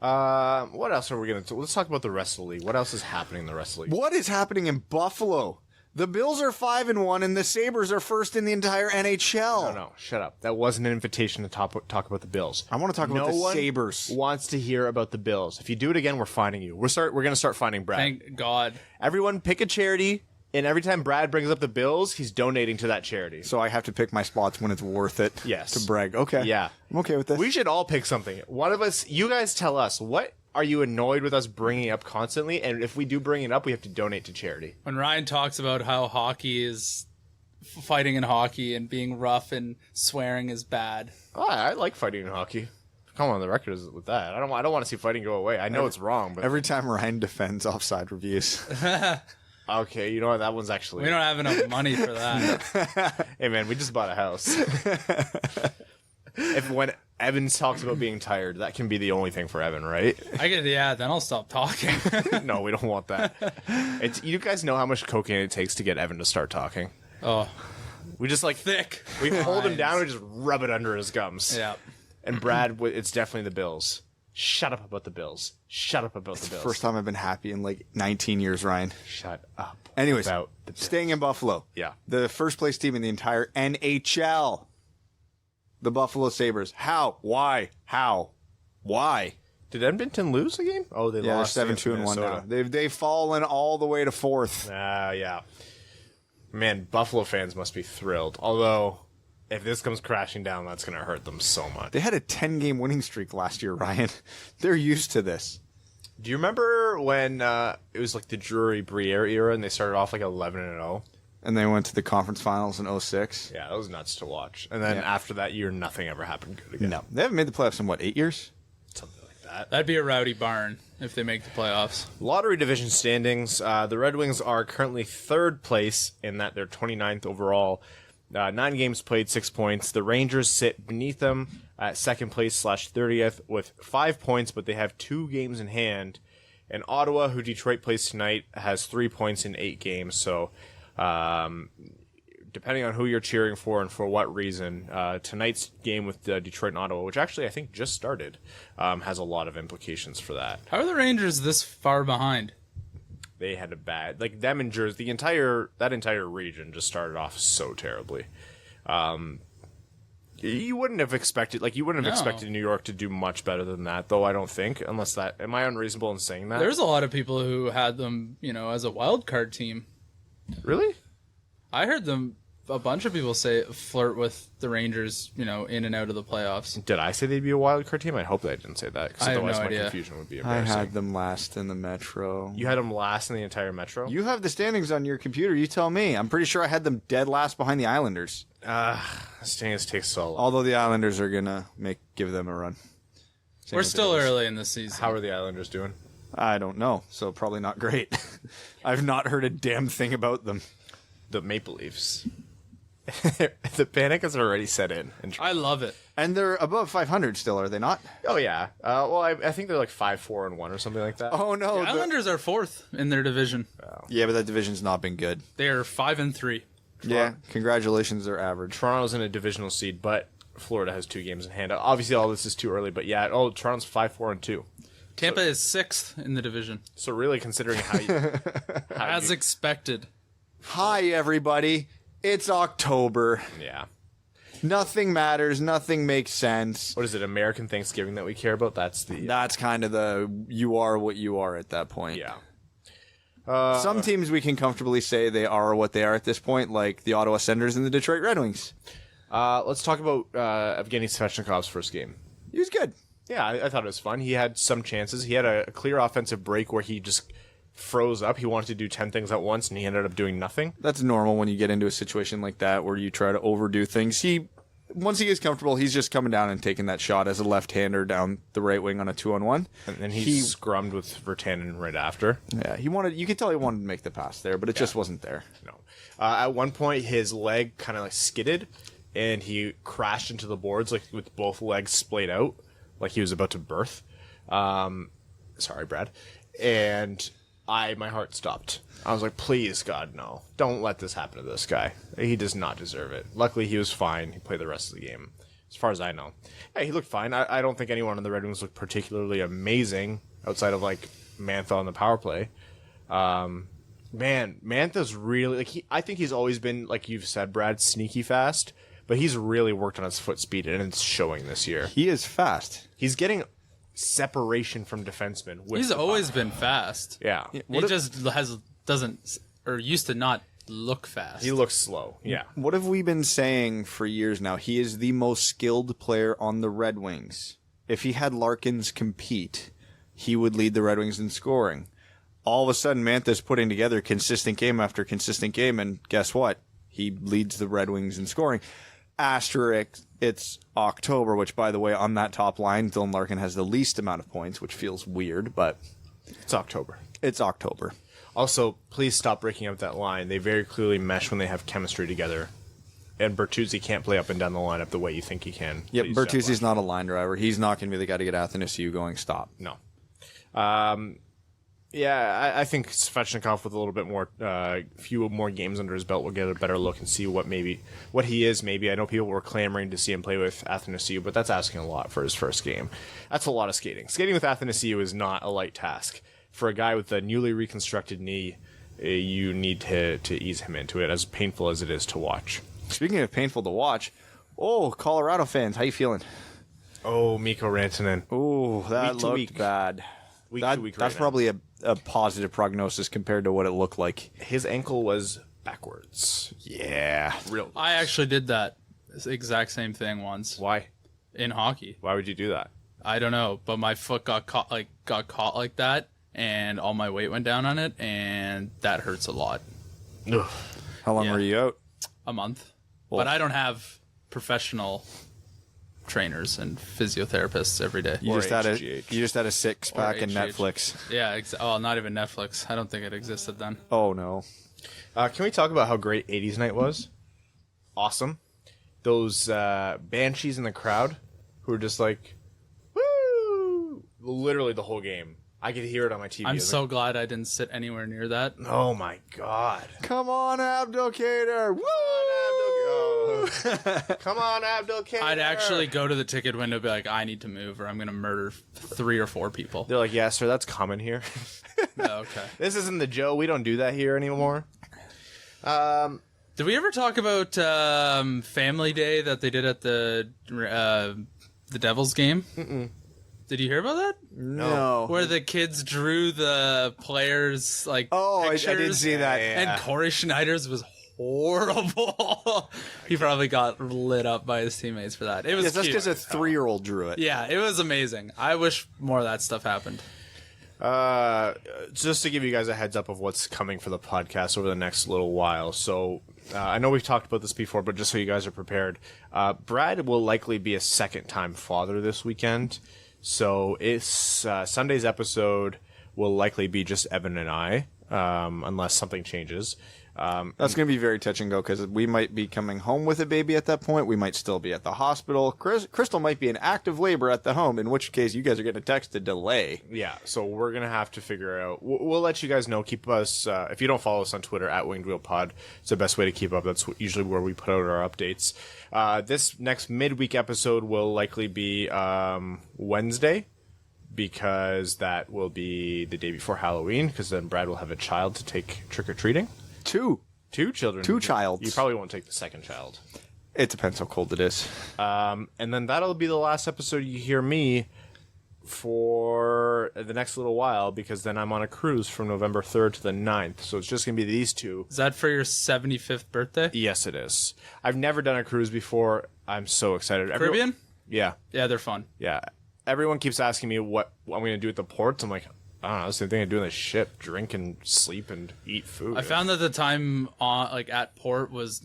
What else are we going to... Let's talk about the rest of the league. What else is happening in the rest of the league? What is happening in Buffalo? The Bills are 5-1, and the Sabres are first in the entire NHL. No, shut up. That wasn't an invitation to talk about the Bills. I want to talk about the Sabres. No one wants to hear about the Bills. If you do it again, we're finding you. We're going to start finding Brad. Thank God. Everyone pick a charity, and every time Brad brings up the Bills, he's donating to that charity. So I have to pick my spots when it's worth it. Yes. To brag. Okay. Yeah. I'm okay with this. We should all pick something. One of us, you guys tell us, what are you annoyed with us bringing up constantly? And if we do bring it up, we have to donate to charity. When Ryan talks about how hockey is fighting in hockey and being rough and swearing is bad. Oh, I like fighting in hockey. Come on the record with that. I don't want to see fighting go away. I know it's wrong, but every time Ryan defends offside reviews. Okay, you know what? That one's actually... We don't have enough money for that. Hey, man, we just bought a house. When Evan talks about being tired, that can be the only thing for Evan, right? Then I'll stop talking. No, we don't want that. You guys know how much cocaine it takes to get Evan to start talking. Oh. We just like... Thick. We hold him down and just rub it under his gums. Yeah. And Brad, it's definitely the Bills. Shut up about the Bills. Shut up about the Bills. First time I've been happy in like 19 years, Ryan. Shut up. Anyways, about the Bills. Staying in Buffalo. Yeah. The first place team in the entire NHL. The Buffalo Sabres. How? Why? How? Why? Did Edmonton lose a game? Oh, they lost. They're 7-2-1 now. They've fallen all the way to fourth. Yeah. Man, Buffalo fans must be thrilled. Although, if this comes crashing down, that's going to hurt them so much. They had a 10-game winning streak last year, Ryan. They're used to this. Do you remember when it was like the Drury-Briere era and they started off like 11-0? And they went to the conference finals in 2006. Yeah, that was nuts to watch. And then after that year, nothing ever happened good again. No. They haven't made the playoffs in, 8 years? Something like that. That'd be a rowdy barn if they make the playoffs. Lottery division standings. The Red Wings are currently third place in that they're 29th overall. 9 games played, 6 points. The Rangers sit beneath them at second place / 30th with 5 points, but they have 2 games in hand. And Ottawa, who Detroit plays tonight, has 3 points in 8 games. So... depending on who you're cheering for and for what reason, tonight's game with Detroit and Ottawa, which actually I think just started, has a lot of implications for that. How are the Rangers this far behind? they had a bad, like them in Jersey, that entire region just started off so terribly. You wouldn't have expected New York to do much better than that, though. I don't think, unless that, am I unreasonable in saying that? There's a lot of people who had them, as a wild card team. Really? I heard a bunch of people say flirt with the Rangers, in and out of the playoffs. Did I say they'd be a wild card team? I hope that I didn't say that, because otherwise my idea. confusion would be I embarrassing. had them last in the Metro. You had them last in the entire Metro? You have the standings on your computer. You tell me. I'm pretty sure I had them dead last behind the Islanders. Standings take so long. Although the Islanders are gonna give them a run. We're still early in the season. How are the Islanders doing? I don't know, so probably not great. I've not heard a damn thing about them. The Maple Leafs. The panic has already set in. I love it. And they're above 500 still, are they not? Oh, yeah. Well, I think they're like 5-4-1 or something like that. Oh, no. The Islanders are 4th in their division. Yeah, but that division's not been good. They are 5-3. Yeah, congratulations, they're average. Toronto's in a divisional seed, but Florida has 2 games in hand. Obviously, all this is too early, but yeah. Oh, Toronto's 5-4-2. Tampa is 6th in the division. So really, considering how you... As expected. Hi, everybody. It's October. Yeah. Nothing matters. Nothing makes sense. What is it, American Thanksgiving that we care about? That's kind of you are what you are at that point. Yeah. Some teams we can comfortably say they are what they are at this point, like the Ottawa Senators and the Detroit Red Wings. Let's talk about Evgeny Svechnikov's first game. He was good. Yeah, I thought it was fun. He had some chances. He had a clear offensive break where he just froze up. He wanted to do 10 things at once, and he ended up doing nothing. That's normal when you get into a situation like that where you try to overdo things. Once he gets comfortable, he's just coming down and taking that shot as a left-hander down the right wing on a 2-on-1. And then he scrummed with Virtanen right after. Yeah, you could tell he wanted to make the pass there, but it just wasn't there. No. At one point, his leg kind of like skidded, and he crashed into the boards like with both legs splayed out, like he was about to birth. Sorry, Brad. And my heart stopped. I was like, please, God, no. Don't let this happen to this guy. He does not deserve it. Luckily, he was fine. He played the rest of the game, as far as I know. Yeah, he looked fine. I don't think anyone on the Red Wings looked particularly amazing outside of, like, Mantha on the power play. Mantha's really... like I think he's always been, like you've said, Brad, sneaky fast, but he's really worked on his foot speed, and it's showing this year. He is fast. He's getting separation from defensemen. He's always been fast. Yeah. He just doesn't used to not look fast. He looks slow. Yeah. What have we been saying for years now? He is the most skilled player on the Red Wings. If he had Larkins compete, he would lead the Red Wings in scoring. All of a sudden, Mantha's putting together consistent game after consistent game, and guess what? He leads the Red Wings in scoring. Asterisk, it's October, which, by the way, on that top line, Dylan Larkin has the least amount of points, which feels weird, but It's October. it's October. Also, please stop breaking up that line. They very clearly mesh when they have chemistry together. And Bertuzzi can't play up and down the lineup the way you think he can. Yep, Please Bertuzzi's stop. not a line driver. He's not going to be the guy to get Athanasiou going. Stop. No. Yeah, I think Svechnikov with a little bit more, few more games under his belt will get a better look and see what he is. Maybe I know people were clamoring to see him play with Athanasiou, but that's asking a lot for his first game. That's a lot of skating. Skating with Athanasiou is not a light task. For a guy with a newly reconstructed knee, you need to ease him into it, as painful as it is to watch. Speaking of painful to watch, Colorado fans, how you feeling? Oh, Mikko Rantanen. Oh, that Week to looked week. bad. Week to week right That's now. probably a positive prognosis compared to what it looked like. His ankle was backwards. Yeah. Real. I actually did that exact same thing once Why? in hockey. Why would you do that? I don't know, but my foot got caught like that, and all my weight went down on it, and that hurts a lot. Ugh. How long Yeah. were you out? A month. But I don't have professional trainers and physiotherapists every day. You Or just had a six pack and HGH. Netflix. Yeah, not even Netflix. I don't think it existed then. Oh no. Can we talk about how great 80s night was? Awesome. Those banshees in the crowd who were just like, woo! Literally the whole game. I could hear it on my TV. I'm so glad I didn't sit anywhere near that. Oh my god. Come on, Abdelkader! Woo! Come on, Abdelkader. I'd actually go to the ticket window and be like, I need to move or I'm going to murder 3 or 4 people. They're like, yeah, sir, that's common here. Okay. This isn't the Joe. We don't do that here anymore. Did we ever talk about Family Day that they did at the Devils game? Mm-mm. Did you hear about that? No. Where the kids drew the players like pictures, I did see that. and Corey Schneider's was horrible. He probably got lit up by his teammates for that. It was That's cute. because a 3-year-old drew it. Yeah, it was amazing. I wish more of that stuff happened. Just to give you guys a heads up of what's coming for the podcast over the next little while. So I know we've talked about this before, but just so you guys are prepared, Brad will likely be a second-time father this weekend. So it's Sunday's episode will likely be just Evan and I, unless something changes. That's going to be very touch and go because we might be coming home with a baby at that point. We might still be at the hospital. Crystal might be in active labor at the home, in which case you guys are getting a text to delay. Yeah, so we're going to have to figure out. We'll let you guys know. Keep us, if you don't follow us on Twitter, at Winged Wheel Pod, it's the best way to keep up. That's usually where we put out our updates. This next midweek episode will likely be Wednesday, because that will be the day before Halloween, because then Brad will have a child to take trick-or-treating. Two children. Two childs. You probably won't take the second child. It depends how cold it is. And then that'll be the last episode you hear me for the next little while, because then I'm on a cruise from November 3rd to the 9th. So it's just going to be these two. Is that for your 75th birthday? Yes, it is. I've never done a cruise before. I'm so excited. Caribbean? Yeah. Yeah, they're fun. Yeah. Everyone keeps asking me what I'm going to do at the ports. I'm like, I don't know, the same thing I do on the ship: drink and sleep and eat food. I found that the time on at port was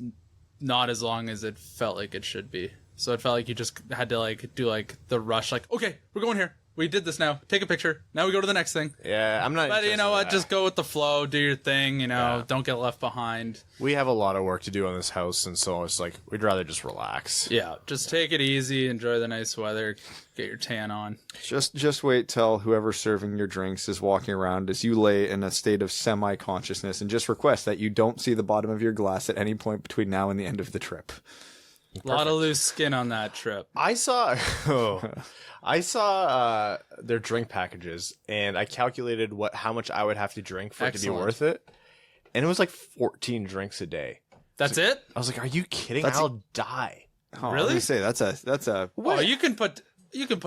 not as long as it felt like it should be. So it felt like you just had to do the rush. Like, okay, we're going here. We did this now. Take a picture. Now we go to the next thing. Yeah, I'm not. But you know interested in what? that. Just go with the flow. Do your thing. Yeah. Don't get left behind. We have a lot of work to do on this house, and so it's like we'd rather just relax. Yeah, just take it easy. Enjoy the nice weather. Get your tan on. Just wait till whoever's serving your drinks is walking around as you lay in a state of semi-consciousness, and just request that you don't see the bottom of your glass at any point between now and the end of the trip. A lot of loose skin on that trip. I saw their drink packages, and I calculated how much I would have to drink for it to be Excellent. worth it, and it was like 14 drinks a day. That's it? I was like, "Are you kidding? That's- I'll die." Oh, Really? Let me say that's a. Oh, you can put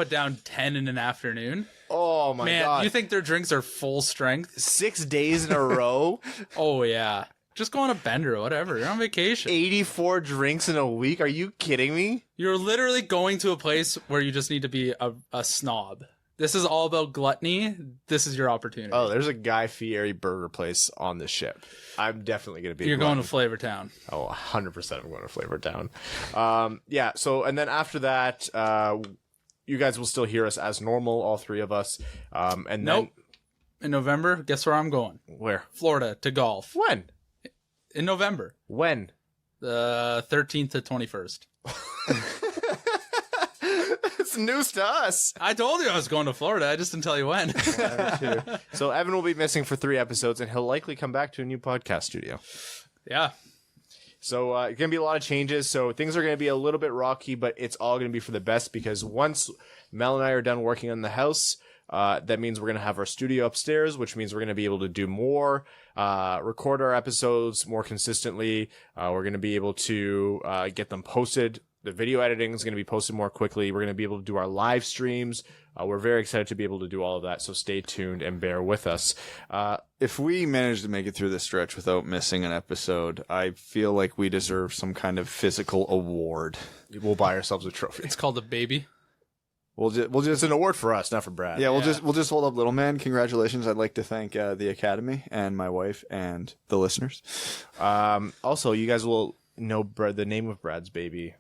down 10 in an afternoon. Oh my Man, god! you think their drinks are full strength? 6 days in a row, Oh yeah. Just go on a bender or whatever. You're on vacation. 84 drinks in a week? Are you kidding me? You're literally going to a place where you just need to be a snob. This is all about gluttony. This is your opportunity. Oh, there's a Guy Fieri burger place on the ship. I'm definitely going to be. You're going to Flavor Town. Oh, 100% I'm going to Flavor Town. Yeah, so, and then after that, you guys will still hear us as normal, all three of us. And Nope. In November, guess where I'm going? then, where? Florida to golf. When? In November. When? The 13th to 21st. It's news to us. I told you I was going to Florida. I just didn't tell you when. So Evan will be missing for 3 episodes, and he'll likely come back to a new podcast studio. Yeah. So it's going to be a lot of changes. So things are going to be a little bit rocky, but it's all going to be for the best, because once Mel and I are done working on the house, that means we're going to have our studio upstairs, which means we're going to be able to do more, record our episodes more consistently. We're going to be able to get them posted. The video editing is going to be posted more quickly. We're going to be able to do our live streams. We're very excited to be able to do all of that. So stay tuned and bear with us. If we manage to make it through this stretch without missing an episode, I feel like we deserve some kind of physical award. We'll buy ourselves a trophy. It's called a baby. We'll It's just an award for us, not for Brad. yeah, we'll Yeah. just hold up, little man. Congratulations! I'd like to thank the Academy and my wife and the listeners. Also, you guys will know the name of Brad's baby.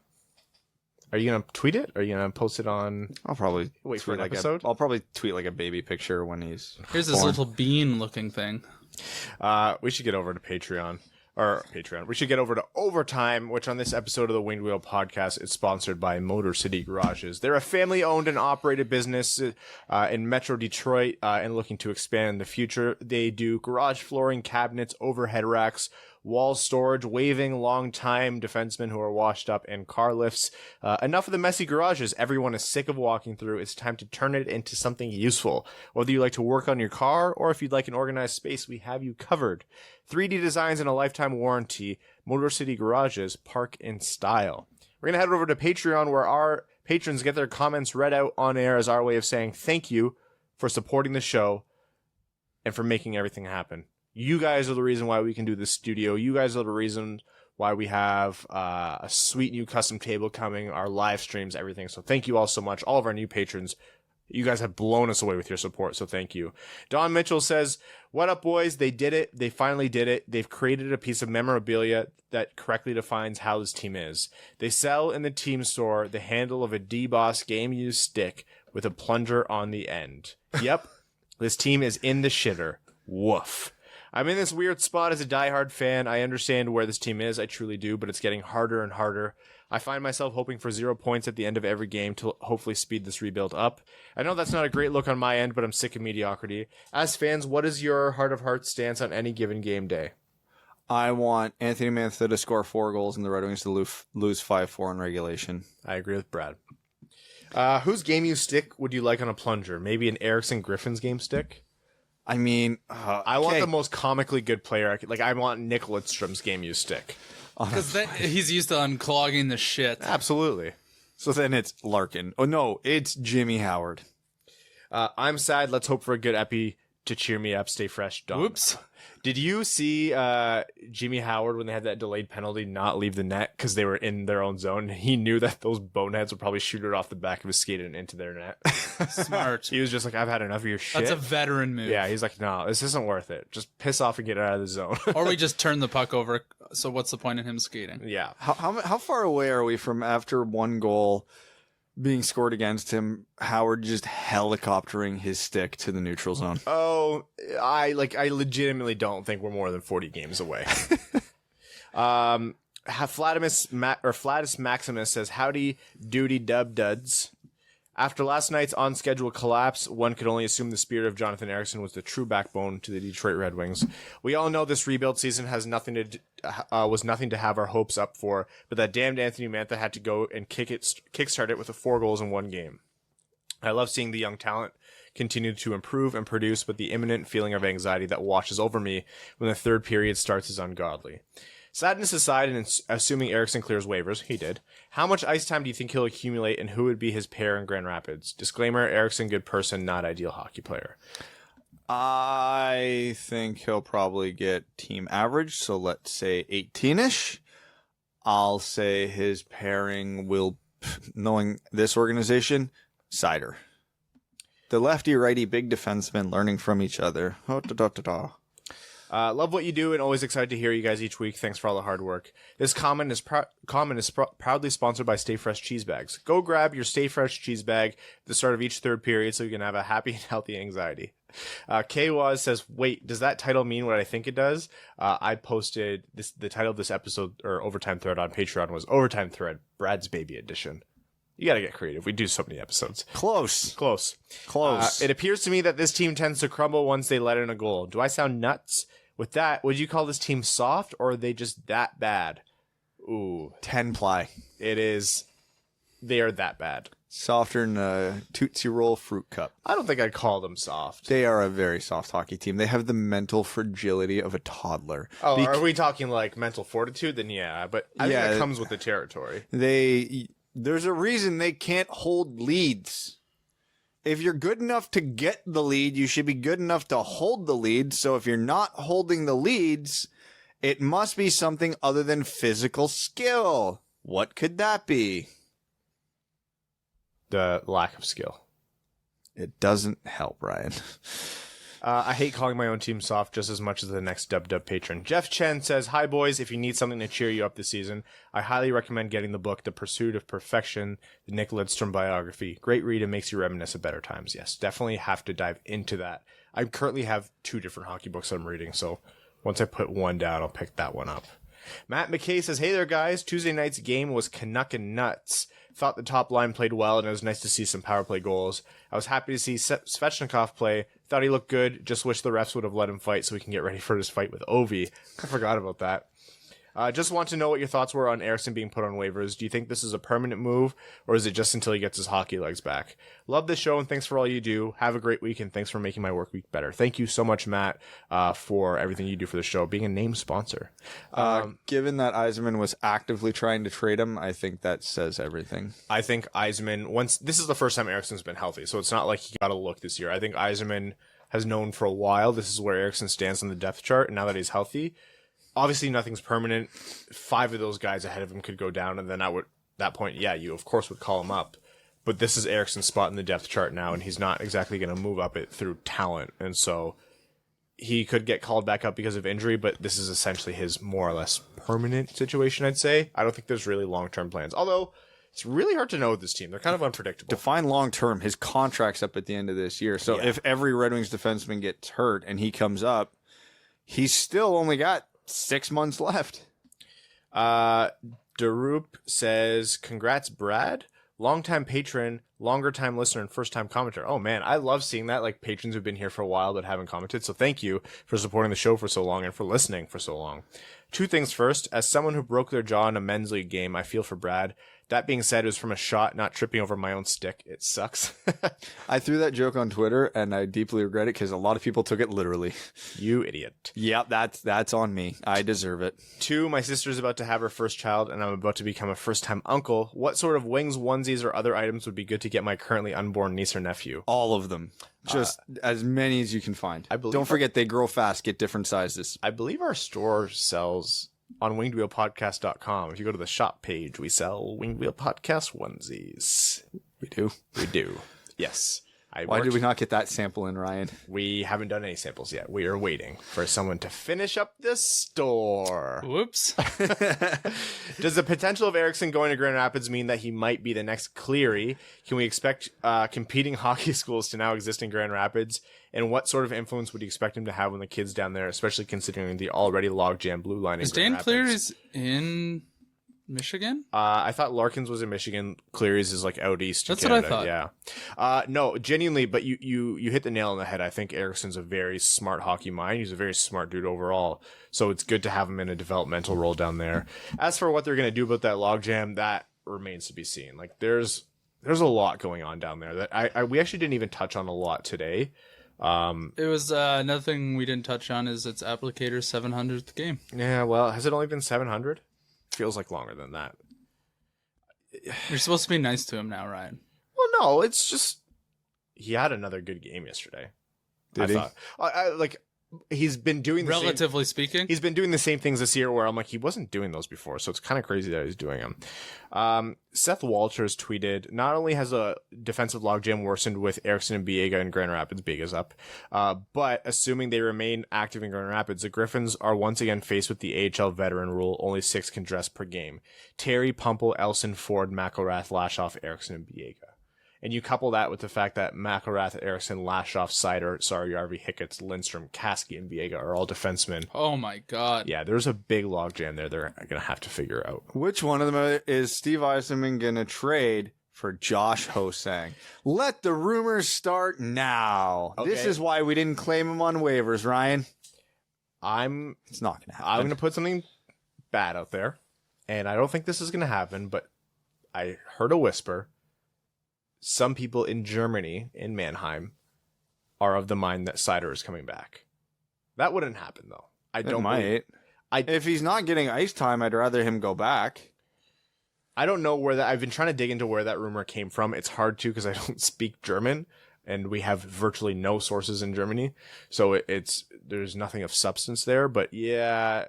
Are you going to tweet it? Are you going to post it on... I'll probably Wait for tweet an episode? I'll probably tweet like a baby picture when he's. Here's this born. little bean-looking thing. We should get over to Patreon. Or Patreon. We should get over to Overtime, which on this episode of the Winged Wheel podcast is sponsored by Motor City Garages. They're a family-owned and operated business in Metro Detroit and looking to expand in the future. They do garage flooring, cabinets, overhead racks, wall storage, waving long-time defensemen who are washed up, and car lifts. Enough of the messy garages everyone is sick of walking through. It's time to turn it into something useful. Whether you like to work on your car or if you'd like an organized space, we have you covered. 3D designs and a lifetime warranty. Motor City Garages, park in style. We're going to head over to Patreon where our patrons get their comments read out on air as our way of saying thank you for supporting the show and for making everything happen. You guys are the reason why we can do this studio. You guys are the reason why we have a sweet new custom table coming, our live streams, everything. So thank you all so much. All of our new patrons. You guys have blown us away with your support, so thank you. Don Mitchell says, what up, boys? They did it. They finally did it. They've created a piece of memorabilia that correctly defines how this team is. They sell in the team store the handle of a D-Boss game-used stick with a plunger on the end. Yep, this team is in the shitter. Woof. I'm in this weird spot as a diehard fan. I understand where this team is. I truly do, but it's getting harder and harder. I find myself hoping for 0 points at the end of every game to hopefully speed this rebuild up. I know that's not a great look on my end, but I'm sick of mediocrity. As fans, what is your heart of hearts stance on any given game day? I want Anthony Mantha to score 4 goals and the Red Wings to lose 5-4 in regulation. I agree with Brad. Whose game use stick would you like on a plunger? Maybe an Ericsson Griffin's game stick? I mean, I want the most comically good player. I want Nick Lidstrom's game use stick. Because he's used to unclogging the shit. Absolutely. So then it's Larkin. Oh, no, it's Jimmy Howard. I'm sad. Let's hope for a good epi to cheer me up. Stay fresh, Don. Whoops. Did you see Jimmy Howard when they had that delayed penalty not leave the net because they were in their own zone? He knew that those boneheads would probably shoot it off the back of his skate and into their net. Smart. He was just like, I've had enough of your shit. That's a veteran move. Yeah, he's like, no, this isn't worth it. Just piss off and get out of the zone. Or we just turn the puck over. So what's the point in him skating? Yeah. How far away are we from after 1 goal being scored against him, Howard just helicoptering his stick to the neutral zone? Oh, I legitimately don't think we're more than 40 games away. Flatus Maximus says, howdy doody dub duds. After last night's on-schedule collapse, one could only assume the spirit of Jonathan Ericsson was the true backbone to the Detroit Red Wings. We all know this rebuild season was nothing to have our hopes up for, but that damned Anthony Mantha had to go and kickstart it with 4 goals in 1 game. I love seeing the young talent continue to improve and produce, but the imminent feeling of anxiety that washes over me when the third period starts is ungodly. Sadness aside, and assuming Ericsson clears waivers, he did, how much ice time do you think he'll accumulate and who would be his pair in Grand Rapids? Disclaimer, Ericsson, good person, not ideal hockey player. I think he'll probably get team average, so let's say 18-ish. I'll say his pairing will, knowing this organization, Sider. The lefty-righty big defensemen learning from each other. Love what you do and always excited to hear you guys each week. Thanks for all the hard work. This comment is proudly sponsored by Stay Fresh Cheese Bags. Go grab your Stay Fresh cheese bag at the start of each third period so you can have a happy and healthy anxiety. K-Waz says, wait, does that title mean what I think it does? I posted the title of this episode or Overtime Thread on Patreon was Overtime Thread, Brad's Baby Edition. You gotta get creative. We do so many episodes. Close. It appears to me that this team tends to crumble once they let in a goal. Do I sound nuts? With that, would you call this team soft, or are they just that bad? Ooh. 10 ply. It is. They are that bad. Softer than a Tootsie Roll fruit cup. I don't think I'd call them soft. They are a very soft hockey team. They have the mental fragility of a toddler. Oh, are we talking like mental fortitude? Then yeah, but I think that comes with the territory. There's a reason they can't hold leads. If you're good enough to get the lead, you should be good enough to hold the lead. So if you're not holding the leads, it must be something other than physical skill. What could that be? The lack of skill. It doesn't help, Ryan. I hate calling my own team soft just as much as the next dub patron. Jeff Chen says, hi boys, if you need something to cheer you up this season, I highly recommend getting the book, The Pursuit of Perfection, the Nick Lidstrom biography. Great read and makes you reminisce of better times. Yes, definitely have to dive into that. I currently have 2 different hockey books I'm reading, so once I put one down, I'll pick that one up. Matt McKay says, hey there, guys. Tuesday night's game was Canuck and nuts. Thought the top line played well, and it was nice to see some power play goals. I was happy to see Svechnikov play. Thought he looked good. Just wish the refs would have let him fight so we can get ready for his fight with Ovi. I forgot about that. Just want to know what your thoughts were on Ericsson being put on waivers. Do you think this is a permanent move, or is it just until he gets his hockey legs back? Love this show, and thanks for all you do. Have a great week, and thanks for making my work week better. Thank you so much, Matt, for everything you do for the show, being a named sponsor. Given that Yzerman was actively trying to trade him, I think that says everything. I think Yzerman, this is the first time Ericsson's been healthy, so it's not like he got a look this year. I think Yzerman has known for a while this is where Ericsson stands on the depth chart, and now that he's healthy, obviously nothing's permanent. 5 of those guys ahead of him could go down, and then at that point, yeah, you of course would call him up. But this is Ericsson's spot in the depth chart now, and he's not exactly going to move up it through talent. And so he could get called back up because of injury, but this is essentially his more or less permanent situation, I'd say. I don't think there's really long-term plans. Although, it's really hard to know with this team. They're kind of unpredictable. Define long-term. His contract's up at the end of this year. So if every Red Wings defenseman gets hurt and he comes up, he's still only got 6 months left. Darup says, congrats, Brad. Longtime patron, longer time listener, and first time commenter. Oh man, I love seeing that. Like patrons who've been here for a while but haven't commented. So thank you for supporting the show for so long and for listening for so long. 2 things first. As someone who broke their jaw in a men's league game, I feel for Brad. That being said, it was from a shot, not tripping over my own stick. It sucks. I threw that joke on Twitter, and I deeply regret it because a lot of people took it literally. You idiot. Yep, that's on me. I deserve it. 2, my sister's about to have her first child, and I'm about to become a first-time uncle. What sort of wings, onesies, or other items would be good to get my currently unborn niece or nephew? All of them. Just as many as you can find. Don't forget, they grow fast, get different sizes. I believe our store sells on wingedwheelpodcast.com. If you go to the shop page, we sell Winged Wheel Podcast onesies. We do? We do. Yes. Why did we not get that sample in, Ryan? We haven't done any samples yet. We are waiting for someone to finish up this store. Whoops. Does the potential of Ericsson going to Grand Rapids mean that he might be the next Cleary? Can we expect competing hockey schools to now exist in Grand Rapids? And what sort of influence would you expect him to have on the kids down there, especially considering the already logjam blue line in Grand Rapids? Is Dan Cleary's in Michigan? I thought Larkins was in Michigan. Cleary's is like out east. That's Canada. what I thought. Yeah. No, genuinely, but you hit the nail on the head. I think Ericsson's a very smart hockey mind. He's a very smart dude overall. So it's good to have him in a developmental role down there. As for what they're going to do about that logjam, that remains to be seen. Like there's a lot going on down there that we actually didn't even touch on a lot today. It was another thing we didn't touch on is it's Applicator's 700th game. Yeah, well, has it only been 700? Feels like longer than that. You're supposed to be nice to him now, Ryan. Well, no, it's just he had another good game yesterday. Did he? Thought. He's been doing the relatively speaking. He's been doing the same things this year where I'm like, he wasn't doing those before, so it's kind of crazy that he's doing them. Seth Walters tweeted, not only has a defensive logjam worsened with Ericsson and Biega in Grand Rapids, Biega's up, but assuming they remain active in Grand Rapids, the Griffins are once again faced with the AHL veteran rule, only 6 can dress per game. Terry, Pumple, Elson, Ford, McElrath, Lashoff, Ericsson, and Biega. And you couple that with the fact that McElrath, Ericsson, Lashoff, Sider, Sarjarvi, Hicketts, Lindstrom, Kasky, and Biega are all defensemen. Oh my God. Yeah, there's a big logjam there they're going to have to figure out. Which one of them is Steve Yzerman going to trade for Josh Hosang? Let the rumors start now. Okay. This is why we didn't claim him on waivers, Ryan. It's not going to happen. I'm going to put something bad out there, and I don't think this is going to happen, but I heard a whisper. Some people in Germany, in Mannheim, are of the mind that Sider is coming back. That wouldn't happen, though. It might. If he's not getting ice time, I'd rather him go back. I don't know where that... I've been trying to dig into where that rumor came from. It's hard to because I don't speak German, and we have virtually no sources in Germany. So there's nothing of substance there. But yeah,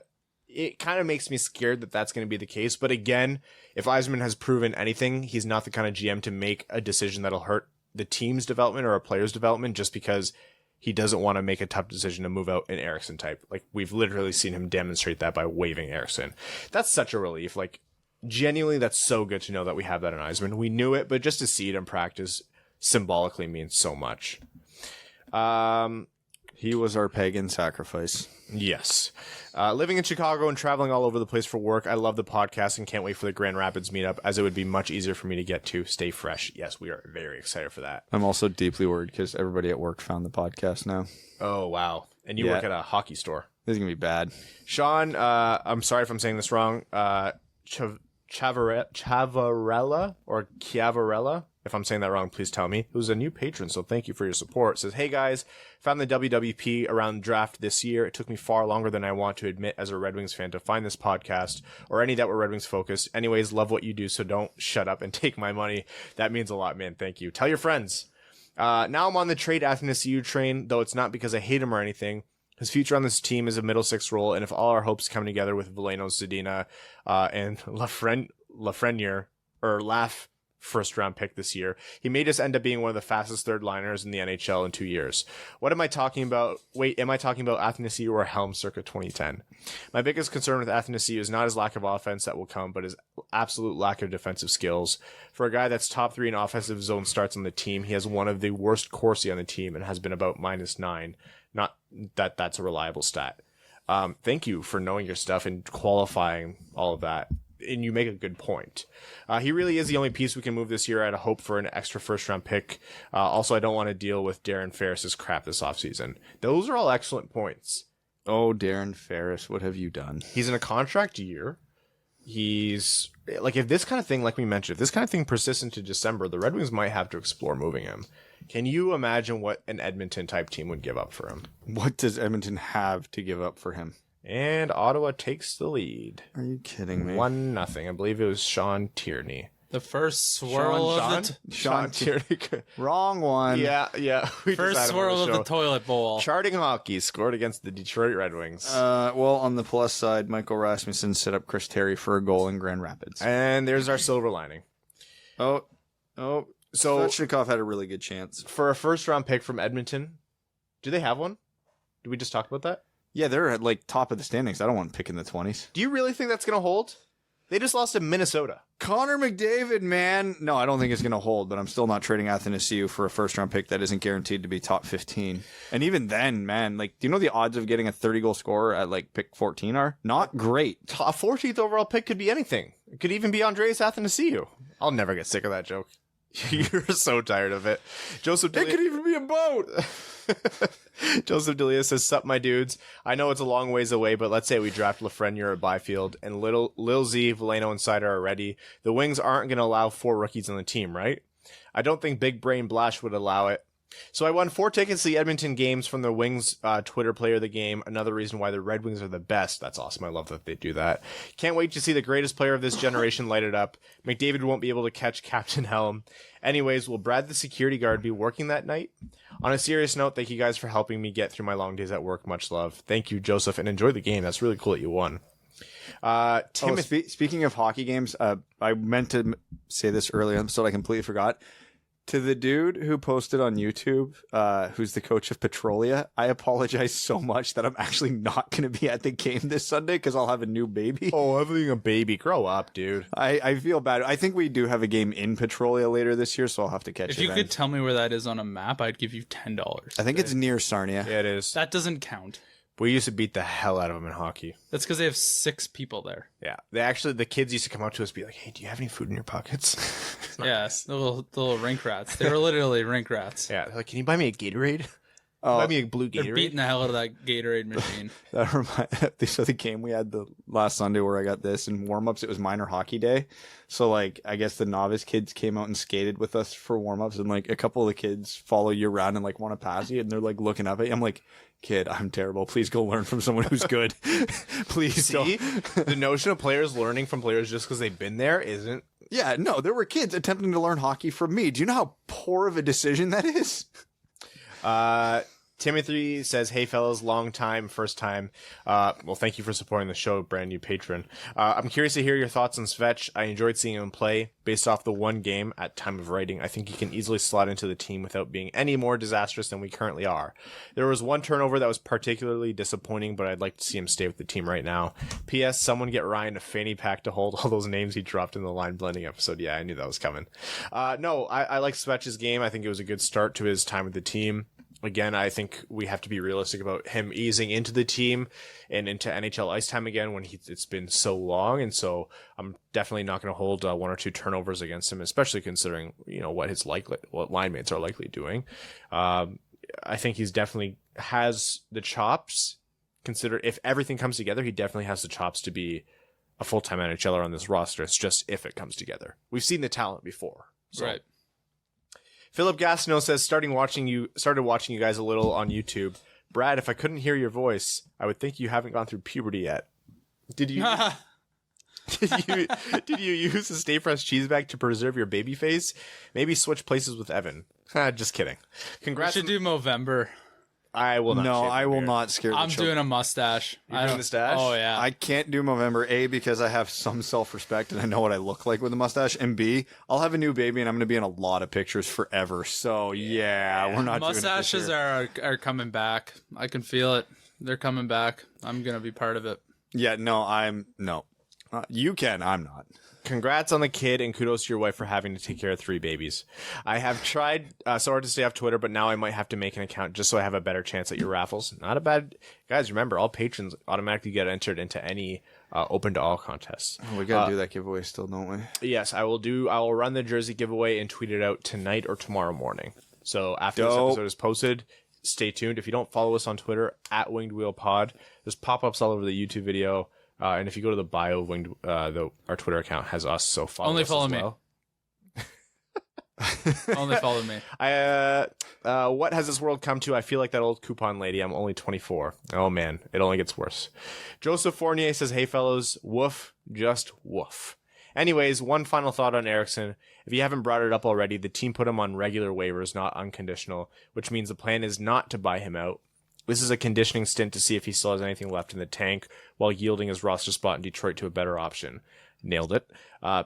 it kind of makes me scared that that's going to be the case. But again, if Yzerman has proven anything, he's not the kind of GM to make a decision that'll hurt the team's development or a player's development just because he doesn't want to make a tough decision to move out an Ericsson type. Like, we've literally seen him demonstrate that by waiving Ericsson. That's such a relief. Like, genuinely, that's so good to know that we have that in Yzerman. We knew it, but just to see it in practice symbolically means so much. He was our pagan sacrifice. Yes. Living in Chicago and traveling all over the place for work, I love the podcast and can't wait for the Grand Rapids meetup, as it would be much easier for me to get to. Stay fresh. Yes, we are very excited for that. I'm also deeply worried because everybody at work found the podcast now. Oh, wow. And you work at a hockey store. This is going to be bad. Sean, I'm sorry if I'm saying this wrong. Chavarella or Chiavarella. If I'm saying that wrong, please tell me. Who's a new patron, so thank you for your support. Says, hey guys, found the WWP around the draft this year. It took me far longer than I want to admit as a Red Wings fan to find this podcast or any that were Red Wings focused. Anyways, love what you do, so don't shut up and take my money. That means a lot, man. Thank you. Tell your friends. Now I'm on the trade Athanasiou train, though it's not because I hate him or anything. His future on this team is a middle six role, and if all our hopes come together with Veleno, Zadina, and Lafreniere, or Laff, first-round pick this year, he may just end up being one of the fastest third-liners in the NHL in 2 years. What am I talking about? Wait, am I talking about Athanasiou or Helm circa 2010? My biggest concern with Athanasiou is not his lack of offense that will come, but his absolute lack of defensive skills. For a guy that's top 3 in offensive zone starts on the team, he has one of the worst Corsi on the team and has been about -9. Not that that's a reliable stat. Thank you for knowing your stuff and qualifying all of that. And you make a good point. He really is the only piece we can move this year. I had a hope for an extra first-round pick. Also, I don't want to deal with Darren Ferris's crap this offseason. Those are all excellent points. Oh, Darren Ferris, what have you done? He's in a contract year. He's like, if this kind of thing, like we mentioned, if this kind of thing persists into December, the Red Wings might have to explore moving him. Can you imagine what an Edmonton type team would give up for him? What does Edmonton have to give up for him? And Ottawa takes the lead. Are you kidding me? 1-0. I believe it was Sean Tierney. The first swirl Sean Tierney. Wrong one. Yeah. We first just had him on swirl of show. the toilet bowl. Charting hockey scored against the Detroit Red Wings. Well, on the plus side, Michael Rasmussen set up Chris Terry for a goal in Grand Rapids. And there's our silver lining. So Svechnikov had a really good chance. For a first-round pick from Edmonton, do they have one? Did we just talk about that? Yeah, they're at like top of the standings. I don't want to pick in the 20s. Do you really think that's going to hold? They just lost to Minnesota. Connor McDavid, man. No, I don't think it's going to hold, but I'm still not trading Athanasiou for a first-round pick that isn't guaranteed to be top 15. And even then, man, like, do you know the odds of getting a 30-goal scorer at, like, pick 14 are? Not great. A 14th overall pick could be anything. It could even be Andreas Athanasiou. I'll never get sick of that joke. You're so tired of it. Joseph It could even be a boat. Joseph Delia says, sup, my dudes. I know it's a long ways away, but let's say we draft Lafreniere at Byfield and Lil Z, Veleno, and Sider are ready. The Wings aren't going to allow 4 rookies on the team, right? I don't think Big Brain Blash would allow it. So I won 4 tickets to the Edmonton games from the Wings Twitter player of the game. Another reason why the Red Wings are the best. That's awesome. I love that they do that. Can't wait to see the greatest player of this generation light it up. McDavid won't be able to catch Captain Helm. Anyways, will Brad the security guard be working that night? On a serious note, thank you guys for helping me get through my long days at work. Much love. Thank you, Joseph, and enjoy the game. That's really cool that you won. Speaking of hockey games, I meant to say this earlier, so I completely forgot. To the dude who posted on YouTube, who's the coach of Petrolia, I apologize so much that I'm actually not going to be at the game this Sunday because I'll have a new baby. Oh, having a baby. Grow up, dude. I feel bad. I think we do have a game in Petrolia later this year, so I'll have to catch it. If you could tell me where that is on a map, I'd give you $10. I think it's near Sarnia. Yeah, it is. That doesn't count. We used to beat the hell out of them in hockey. That's because they have 6 people there. Yeah. The kids used to come up to us and be like, hey, do you have any food in your pockets? Yes, the little rink rats. They were literally rink rats. Yeah. They're like, can you buy me a Gatorade? Buy me a blue Gatorade. They're beating the hell out of that Gatorade machine. That reminds so the game we had the last Sunday where I got this in warm-ups, it was minor hockey day. So like I guess the novice kids came out and skated with us for warm-ups, and like a couple of the kids follow you around and like want to pass you, and they're like looking up at you. I'm like, kid, I'm terrible. Please go learn from someone who's good. Please See? don't. The notion of players learning from players just because they've been there isn't. Yeah, no, there were kids attempting to learn hockey from me. Do you know how poor of a decision that is? Timothy says, hey fellas, long time, first time. Well, thank you for supporting the show, brand new patron. I'm curious to hear your thoughts on Svech. I enjoyed seeing him play. Based off the one game at time of writing, I think he can easily slot into the team without being any more disastrous than we currently are. There was one turnover that was particularly disappointing, but I'd like to see him stay with the team right now. P.S. Someone get Ryan a fanny pack to hold all those names he dropped in the line blending episode. Yeah, I knew that was coming. No, I like Svech's game. I think it was a good start to his time with the team. Again, I think we have to be realistic about him easing into the team and into NHL ice time again when it's been so long. And so I'm definitely not going to hold 1 or 2 turnovers against him, especially considering, what line mates are likely doing. I think he's definitely has the chops. Consider if everything comes together, he definitely has the chops to be a full-time NHLer on this roster. It's just if it comes together. We've seen the talent before. So. Right. Philip Gastineau says, started watching you guys a little on YouTube. Brad, if I couldn't hear your voice, I would think you haven't gone through puberty yet. Did you use the Stay Fresh cheese bag to preserve your baby face? Maybe switch places with Evan. Just kidding. Congrats. We should do Movember. I will not. No, shave my I will beard. not scare the I'm children. doing a mustache. You're doing the stash? Oh, yeah. I can't do Movember, A, because I have some self-respect and I know what I look like with a mustache, and B, I'll have a new baby and I'm going to be in a lot of pictures forever. So, yeah, we're not Mustaches doing it this year. are coming back. I can feel it. They're coming back. I'm going to be part of it. Yeah, no. You can, I'm not. Congrats on the kid, and kudos to your wife for having to take care of 3 babies. I have tried so hard to stay off Twitter, but now I might have to make an account just so I have a better chance at your raffles. Not a bad... Guys, remember, all patrons automatically get entered into any open to all contests. Oh, we got to do that giveaway still, don't we? Yes, I will run the jersey giveaway and tweet it out tonight or tomorrow morning. So after this Dope. episode is posted, stay tuned. If you don't follow us on Twitter, at Winged Wheel Pod, there's pop-ups all over the YouTube video. And if you go to the bio of Winged, our Twitter account has us, so follow Only us follow as me. well. Only follow me. What has this world come to? I feel like that old coupon lady. I'm only 24. Oh, man. It only gets worse. Joseph Fournier says, hey, fellows. Woof. Just woof. Anyways, one final thought on Ericsson. If you haven't brought it up already, the team put him on regular waivers, not unconditional, which means the plan is not to buy him out. This is a conditioning stint to see if he still has anything left in the tank while yielding his roster spot in Detroit to a better option. Nailed it.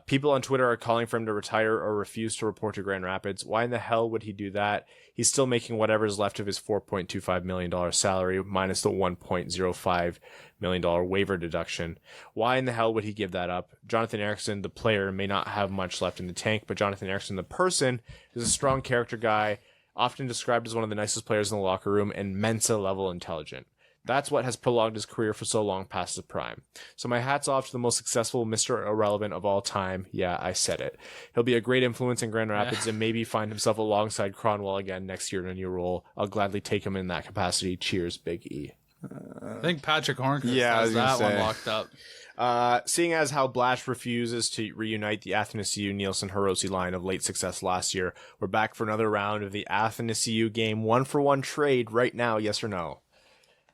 People on Twitter are calling for him to retire or refuse to report to Grand Rapids. Why in the hell would he do that? He's still making whatever is left of his $4.25 million salary minus the $1.05 million waiver deduction. Why in the hell would he give that up? Jonathan Ericsson, the player, may not have much left in the tank, but Jonathan Ericsson, the person, is a strong character guy, often described as one of the nicest players in the locker room and Mensa-level intelligent. That's what has prolonged his career for so long past his prime. So my hat's off to the most successful Mr. Irrelevant of all time. Yeah, I said it. He'll be a great influence in Grand Rapids and maybe find himself alongside Cronwell again next year in a new role. I'll gladly take him in that capacity. Cheers, Big E. I think Patrick Hornquist I has was gonna that one say. locked up. Seeing as how Blash refuses to reunite the Athanasiou Nielsen Hiroshi line of late success last year, we're back for another round of the Athanasiou game 1-for-1 trade right now, yes or no?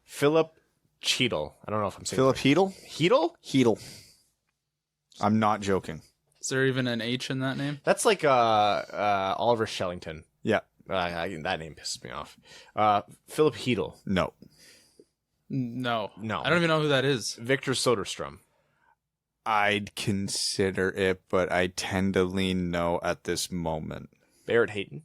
Philip Cheadle. I don't know if I'm saying Philip Heedle? Heedle? Heedle. I'm not joking. Is there even an H in that name? That's like Oliver Shellington. Yeah. That name pisses me off. Philip Heedle. No. No. No. I don't even know who that is. Victor Soderstrom. I'd consider it, but I tend to lean no at this moment. Barrett Hayton.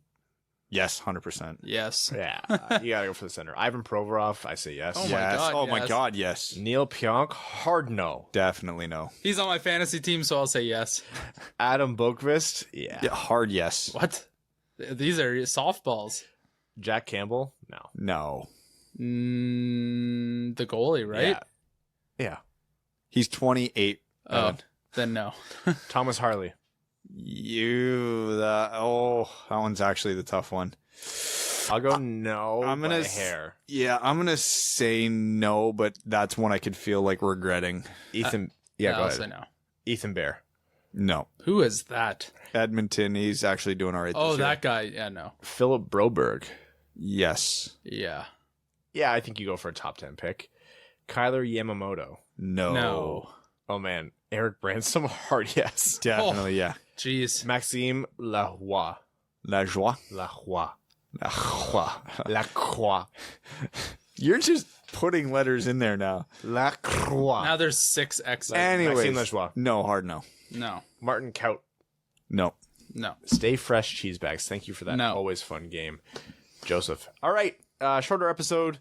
Yes, 100%. Yes. Yeah, you gotta go for the center. Ivan Provorov, I say yes. Oh my Yes. God, Oh my yes. God, yes. Neil Pionk, hard no. Definitely no. He's on my fantasy team, so I'll say yes. Adam Boqvist, yeah. Yeah, hard yes. What? These are softballs. Jack Campbell, no. No. The goalie, right? Yeah. He's 28. Oh, then no. Thomas Harley. That one's actually the tough one. I'll go no. I'm gonna by a s- hair. Yeah, I'm gonna say no, but that's one I could feel like regretting. Ethan. Yeah, go I'll ahead. say no. Ethan Bear. No. Who is that? Edmonton, he's actually doing all right. Oh, this year. that guy. Yeah, no. Philip Broberg. Yes. Yeah. Yeah, I think you go for a top 10 pick. Kyler Yamamoto. No. No. Oh man, Eric Bransom. Hard yes. Definitely, yeah. Jeez. Maxime Lacroix. La joie. Lacroix. La joie. Lacroix. You're just putting letters in there now. Lacroix. Now there's 6 X's. Anyways, Maxime Lajoie. no, hard no. No. Martin Kaut. No. No. Stay fresh cheese bags. Thank you for that No. always fun game. Joseph. All right. shorter episode.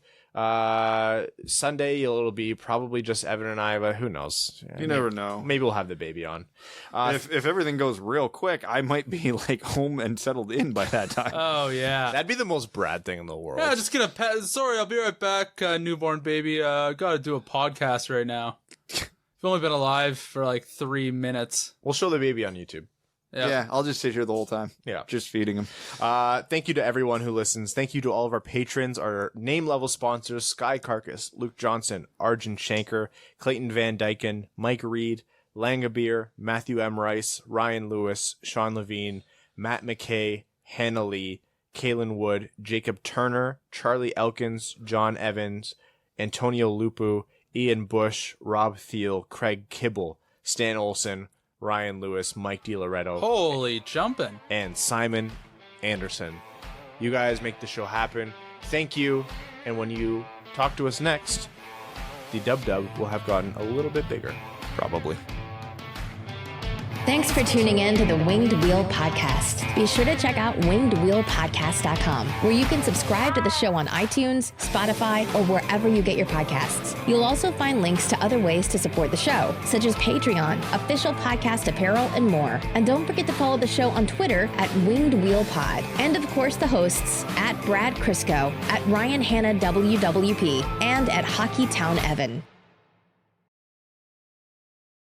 Sunday it'll be probably just Evan and I, but who knows? You never know. Maybe we'll have the baby on. If everything goes real quick, I might be like home and settled in by that time. Oh yeah. That'd be the most Brad thing in the world. Yeah, just get a pet. Sorry, I'll be right back, newborn baby. Gotta do a podcast right now. I've only been alive for like 3 minutes. We'll show the baby on YouTube. Yeah, I'll just sit here the whole time. Yeah. Just feeding him. Thank you to everyone who listens. Thank you to all of our patrons, our name level sponsors, Sky Carcass, Luke Johnson, Arjun Shanker, Clayton Van Dyken, Mike Reed, Langabeer, Matthew M. Rice, Ryan Lewis, Sean Levine, Matt McKay, Hannah Lee, Kaylin Wood, Jacob Turner, Charlie Elkins, John Evans, Antonio Lupu, Ian Bush, Rob Thiel, Craig Kibble, Stan Olson, Ryan Lewis, Mike DiLoretto, Holy jumping. and Simon Anderson. You guys make the show happen. Thank you. And when you talk to us next, the Dub will have gotten a little bit bigger. Probably. Thanks for tuning in to the Winged Wheel Podcast. Be sure to check out wingedwheelpodcast.com, where you can subscribe to the show on iTunes, Spotify, or wherever you get your podcasts. You'll also find links to other ways to support the show, such as Patreon, official podcast apparel, and more. And don't forget to follow the show on Twitter at Winged Wheel Pod. And of course, the hosts at Brad Crisco, at Ryan Hanna WWP, and at Hockey Town Evan.